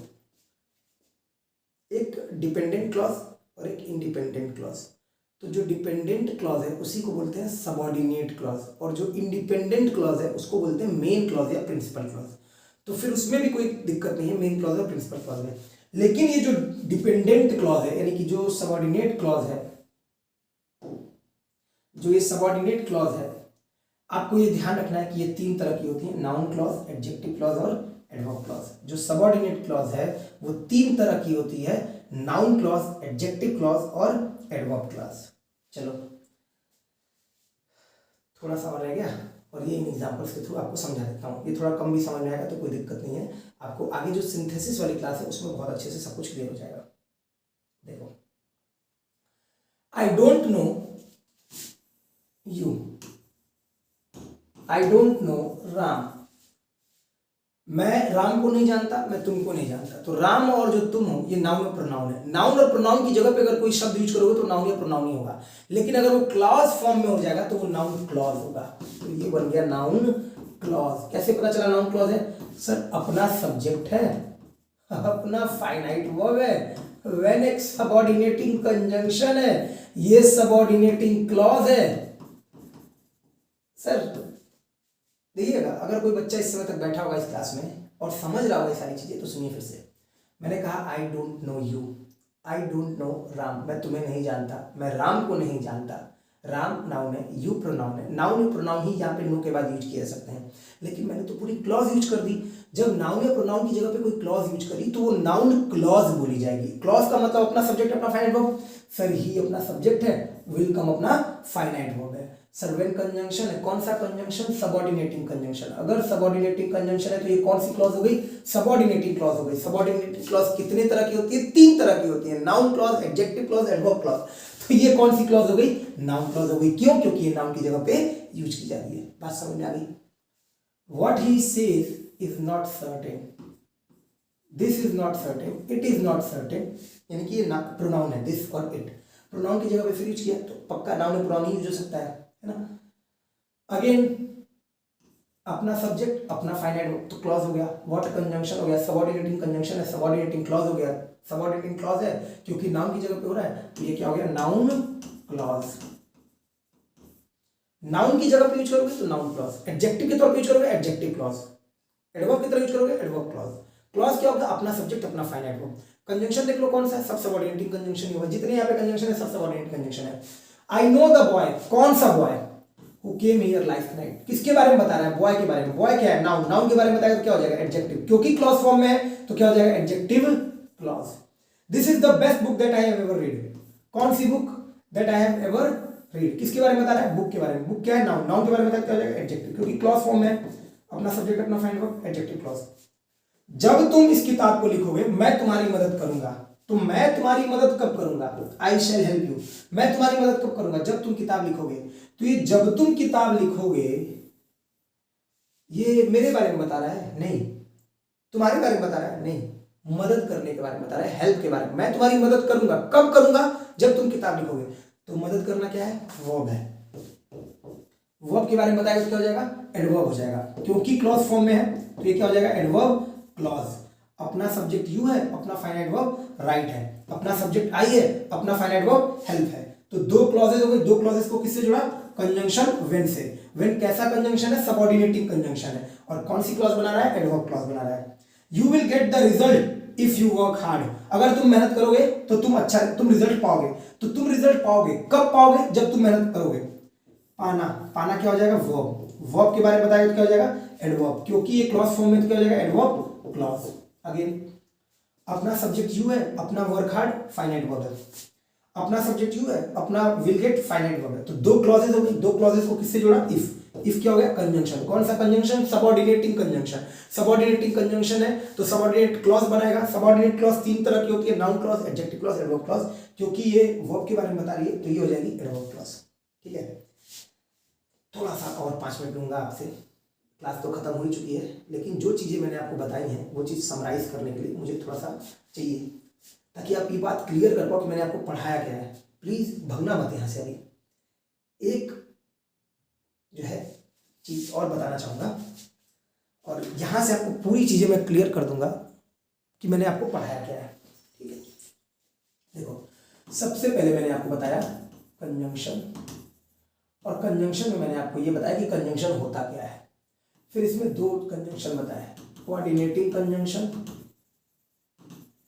एक डिपेंडेंट क्लॉज और एक इंडिपेंडेंट क्लॉज। तो जो डिपेंडेंट क्लॉज है उसी को बोलते हैं सबऑर्डिनेट क्लॉज, और जो इंडिपेंडेंट क्लॉज है उसको बोलते हैं मेन क्लॉज या प्रिंसिपल क्लॉज। तो फिर उसमें भी कोई दिक्कत नहीं है मेन क्लॉज और प्रिंसिपल क्लॉज में। लेकिन ये जो डिपेंडेंट क्लॉज है, यानी कि जो सबऑर्डिनेट क्लॉज है, जो ये सबऑर्डिनेट क्लॉज है, आपको ये ध्यान रखना है कि ये तीन तरह की होती है, नाउन क्लॉज, एडजेक्टिव क्लॉज और एडवर्ब क्लॉज। जो सबऑर्डिनेट क्लॉज है वो तीन तरह की होती है, नाउन क्लॉज, एडजेक्टिव क्लॉज और एडवर्ब क्लॉज। चलो थोड़ा सा और रह गया, और ये इन एग्जांपल्स के थ्रू आपको समझा देता हूँ। ये थोड़ा कम भी समझ में आएगा तो कोई दिक्कत नहीं है, आपको आगे जो सिंथेसिस वाली क्लास है उसमें बहुत अच्छे से सब कुछ क्लियर हो जाएगा। देखो, I don't know you, I don't know Ram, मैं राम को नहीं जानता, मैं तुमको नहीं जानता। तो राम और जो तुम हो ये नाउन और प्रोनाउन है। नाउन और प्रोनाउन की जगह पे अगर कोई शब्द यूज करोगे तो नाउन या प्रोनाउन ही होगा, लेकिन अगर वो क्लॉज फॉर्म में हो जाएगा तो वो नाउन क्लॉज होगा। तो ये बन गया नाउन क्लॉज। कैसे पता चला नाउन क्लॉज है? सर अपना सब्जेक्ट है, अपना फाइनाइट वर्ब है, व्हेन एक सबऑर्डिनेटिंग कंजंक्शन है, ये सबऑर्डिनेटिंग क्लॉज है। सर देखिएगा, अगर कोई बच्चा इस समय तक बैठा होगा इस क्लास में और समझ रहा होगा ये सारी चीजें, तो सुनिए फिर से। मैंने कहा I don't know you, I don't know Ram, मैं तुम्हें नहीं जानता, मैं राम को नहीं जानता। राम नाउन है, यू प्रोनाउन है। नाउन या प्रोनाउन ही यहाँ पे नो के बाद यूज किए जा सकते हैं, लेकिन मैंने तो पूरी क्लॉज यूज कर दी। जब नाउन या प्रोनाउन की जगह पे कोई क्लॉज यूज करी तो वो नाउन क्लॉज बोली जाएगी। क्लॉज का मतलब अपना सब्जेक्ट अपना फाइनाइट वर्ब। सर ही अपना सब्जेक्ट है, विल कम अपना फाइनाइट वर्ब है। सर व्हेन कंजंक्शन है, कौन सा कंजंक्शन? Subordinating conjunction. अगर सबऑर्डिनेटिंग कंजंक्शन है तो ये कौन सी क्लॉज हो गई? सबऑर्डिनेटिंग क्लॉज हो गई। सबऑर्डिनेटिंग क्लॉज कितने तरह की होती है? तीन तरह की होती है, noun clause, adjective clause, adverb clause. तो ये कौन सी क्लॉज हो गई? नाउन क्लॉज हो गई। क्यों? क्योंकि ये नाउन की जगह पे यूज की जाती है। बात समझ में आ गई? What he says is not certain, this is not certain, it is not certain, यानी कि ये प्रोनाउन है, दिस और इट। प्रोनाउन की जगह पे फिर यूज किया तो पक्का नाउन और प्रोनाउन ही यूज हो सकता है ना। अगेन अपना सब्जेक्ट अपना फाइनाइट, तो क्लॉज हो गया। व्हाट कंजंक्शन हो गया, सबऑर्डिनेटिंग कंजंक्शन है, सबऑर्डिनेटिंग क्लॉज हो गया। सबऑर्डिनेटिंग क्लॉज है क्योंकि नाउन की जगह पे हो रहा है, तो ये क्या हो गया? Noun clause. नाउन की जगह पे यूज करोगे तो नाउन क्लॉज, एडजेक्टिव के तौर पे यूज करोगे एडजेक्टिव क्लॉज, एडवर्ब की तरह यूज करोगे एडवर्ब क्लॉज। क्लॉज क्या होगा? अपना सब्जेक्ट अपना फाइनाइट वर्ब। कंजंक्शन देख लो कौन सा है? सब सबऑर्डिनेटिंग कंजंक्शन ही होगा। जितने यहाँ पे कंजंक्शन है सब सबऑर्डिनेटिंग कंजंक्शन है। आई नो द बॉय, कौन सा boy? Who came here last night, किसके बारे में बता रहा है? बॉय के बारे में। बॉय क्या है? नाउन। नाउन के बारे में बताएगा तो क्या हो जाएगा? एडजेक्टिव, क्योंकि क्लॉज फॉर्म में है तो क्या हो जाएगा? Adjective clause. This is the best book that I have ever read, कौन सी book? That I have ever read, किसके बारे में बता रहा है? बुक के बारे में। बुक क्या है? नाउन। नाउन के बारे में बताएगा क्या हो जाएगा? एडजेक्टिव, क्योंकि क्लॉज फॉर्म में अपना सब्जेक्ट अपना फाइनाइट वर्ब, एडजेक्टिव क्लॉज। जब तुम इस किताब को लिखोगे मैं तुम्हारी मदद करूंगा। तो मैं तुम्हारी मदद कब करूंगा? आई शैल हेल्प यू, मैं तुम्हारी मदद कब करूंगा? जब तुम किताब लिखोगे। तो ये जब तुम किताब लिखोगे ये मेरे बारे में बता रहा है? नहीं। तुम्हारे बारे में बता रहा है? नहीं। मदद करने के बारे में बता रहा है, हेल्प के बारे में। मैं तुम्हारी मदद करूंगा, कब करूंगा? जब तुम किताब लिखोगे। तो मदद करना क्या है? वर्ब है। वर्ब के बारे में बताएगा तो क्या हो जाएगा? एडवर्ब हो जाएगा, क्योंकि क्लॉज फॉर्म में है तो ये क्या हो जाएगा? Adverb clause. अपना सब्जेक्ट यू है, अपना फाइनाइट वर्ब राइट है, अपना सब्जेक्ट आई है, अपना फाइनाइट वर्ब हेल्प है। तो दो क्लॉजेज हो गए। दो क्लॉजेज को किससे जुड़ा? कंजंक्शन व्हेन से। व्हेन कैसा कंजंक्शन है? सबऑर्डिनेटिंग कंजंक्शन है। और कौन सी क्लॉज बना रहा है? एडवर्ब क्लॉज बना रहा है। You will get the result if you work hard, अगर तुम मेहनत करोगे तो तुम रिजल्ट पाओगे। तो तुम रिजल्ट पाओगे कब पाओगे? जब तुम मेहनत करोगे। पाना, पाना क्या हो जाएगा? वर्ब। वर्ब के बारे में बताएगा तो क्या हो जाएगा? एडवर्ब, क्योंकि ये क्लॉज फॉर्म में तो क्या हो जाएगा? Adverb clause. अगेन अपना सब्जेक्ट यू है, अपना वर्क हार्ड फाइनाइट वर्ब है, अपना सब्जेक्ट यू है, अपना विल गेट फाइनाइट वर्ब है। तो दो क्लॉजेज हो गई। दो क्लॉजेज को किससे जोड़ा? इफ। इफ क्या हो गया, कंजंक्शन। कौन सा conjunction, subordinating conjunction. Subordinating conjunction है तो सबऑर्डिनेट क्लॉज बनाएगा। सबऑर्डिनेट क्लॉज तीन तरह की होती है, noun clause, adjective clause, adverb clause. क्योंकि ये वर्ब के बारे में बता रही है तो ये हो जाएगी एडवर्ब क्लॉज। ठीक है, थोड़ा सा और 5 मिनट लूंगा आपसे, क्लास तो खत्म हो ही चुकी है, लेकिन जो चीज़ें मैंने आपको बताई हैं वो चीज़ समराइज करने के लिए मुझे थोड़ा सा चाहिए, ताकि आप ये बात क्लियर कर पाओ कि मैंने आपको पढ़ाया क्या है। प्लीज़ भगना मत यहाँ से। अभी एक जो है चीज़ और बताना चाहूँगा, और यहाँ से आपको पूरी चीज़ें मैं क्लियर कर दूंगा कि मैंने आपको पढ़ाया क्या है। ठीक है, देखो सबसे पहले मैंने आपको बताया कंजंक्शन, और कंजंक्शन में मैंने आपको ये बताया कि कंजंक्शन होता क्या है। फिर इसमें दो कंजंक्शन बताए, कोऑर्डिनेटिंग कंजंक्शन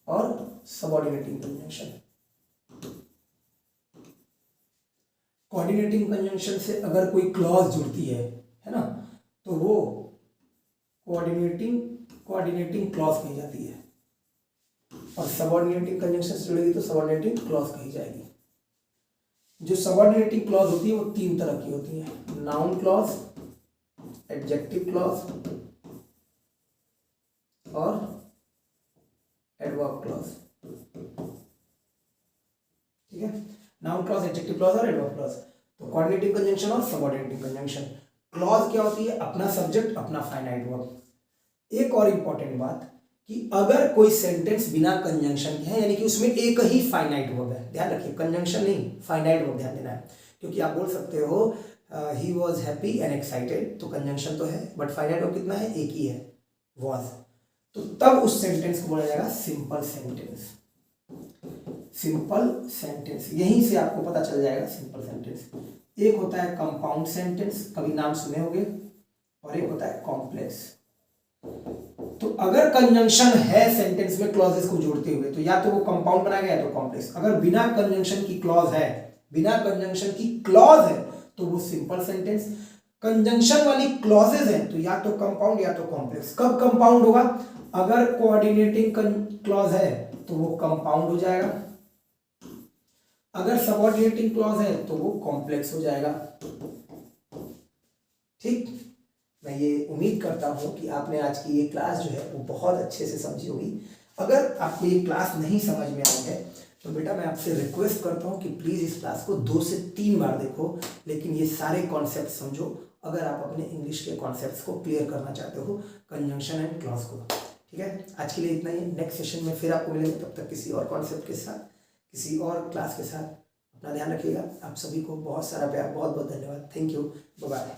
और सबऑर्डिनेटिंग कंजंक्शन। कोऑर्डिनेटिंग कंजंक्शन से अगर कोई क्लॉज जुड़ती है ना, तो वो कोऑर्डिनेटिंग क्लॉज कही जाती है, और सबऑर्डिनेटिंग कंजंक्शन से जुड़ेगी तो सबऑर्डिनेटिंग क्लॉज कही जाएगी। जो सबऑर्डिनेटिंग क्लॉज होती है वो तीन तरह की होती है, नाउन क्लॉज, एडजेक्टिव क्लॉज और एडवर्ब क्लॉज। ठीक है, नाउन क्लॉज, एडजेक्टिव क्लॉज और एडवर्ब क्लॉज। तो कोऑर्डिनेटिंग कंजंक्शन और सबऑर्डिनेटिंग कंजंक्शन। क्लॉज क्या होती है, अपना सब्जेक्ट अपना फाइनाइट वर्ब। एक और इंपॉर्टेंट बात कि अगर कोई सेंटेंस बिना कंजंक्शन के है, यानी कि उसमें एक ही फाइनाइट वर्ब है, ध्यान रखिए कंजंक्शन नहीं फाइनाइट वर्ब ध्यान देना है। क्योंकि आप बोल सकते हो he was happy and excited, तो कंजंक्शन तो है बट फाइनाइट वर्ब कितना है, एक ही है, वॉज। तो तब उस सेंटेंस को बोला जाएगा सिंपल सेंटेंस। सिंपल सेंटेंस, यहीं से आपको पता चल जाएगा सिंपल सेंटेंस। एक होता है कंपाउंड सेंटेंस, कभी नाम सुने होंगे, और एक होता है कॉम्प्लेक्स। तो अगर कंजंक्शन है सेंटेंस में क्लॉजेस को जोड़ते हुए, तो या तो वो कंपाउंड बनाएगा या तो कॉम्प्लेक्स। अगर बिना कंजंक्शन की क्लॉज है, बिना कंजंक्शन की क्लॉज है, तो वो सिंपल सेंटेंस। कंजंक्शन वाली क्लॉजेस हैं तो या तो कंपाउंड या तो कॉम्प्लेक्स। कब कंपाउंड होगा, अगर कोऑर्डिनेटिंग क्लॉज है तो वो कंपाउंड हो जाएगा, अगर सबऑर्डिनेटिंग क्लॉज है तो वो कॉम्प्लेक्स हो जाएगा। ठीक, मैं ये उम्मीद करता हूँ कि आपने आज की ये क्लास जो है वो बहुत अच्छे से समझी होगी। अगर आपको ये क्लास नहीं समझ में आई है तो बेटा मैं आपसे रिक्वेस्ट करता हूँ कि प्लीज़ इस क्लास को 2 से 3 बार देखो, लेकिन ये सारे कॉन्सेप्ट समझो अगर आप अपने इंग्लिश के कॉन्सेप्ट्स को क्लियर करना चाहते हो, कंजंक्शन एंड क्लॉज को। ठीक है, आज के लिए इतना ही। नेक्स्ट सेशन में फिर आपको मिलेंगे, तब तक किसी और कॉन्सेप्ट के साथ, किसी और क्लास के साथ। अपना ध्यान रखिएगा। आप सभी को बहुत सारा प्यार, बहुत बहुत धन्यवाद। Thank you, bye bye.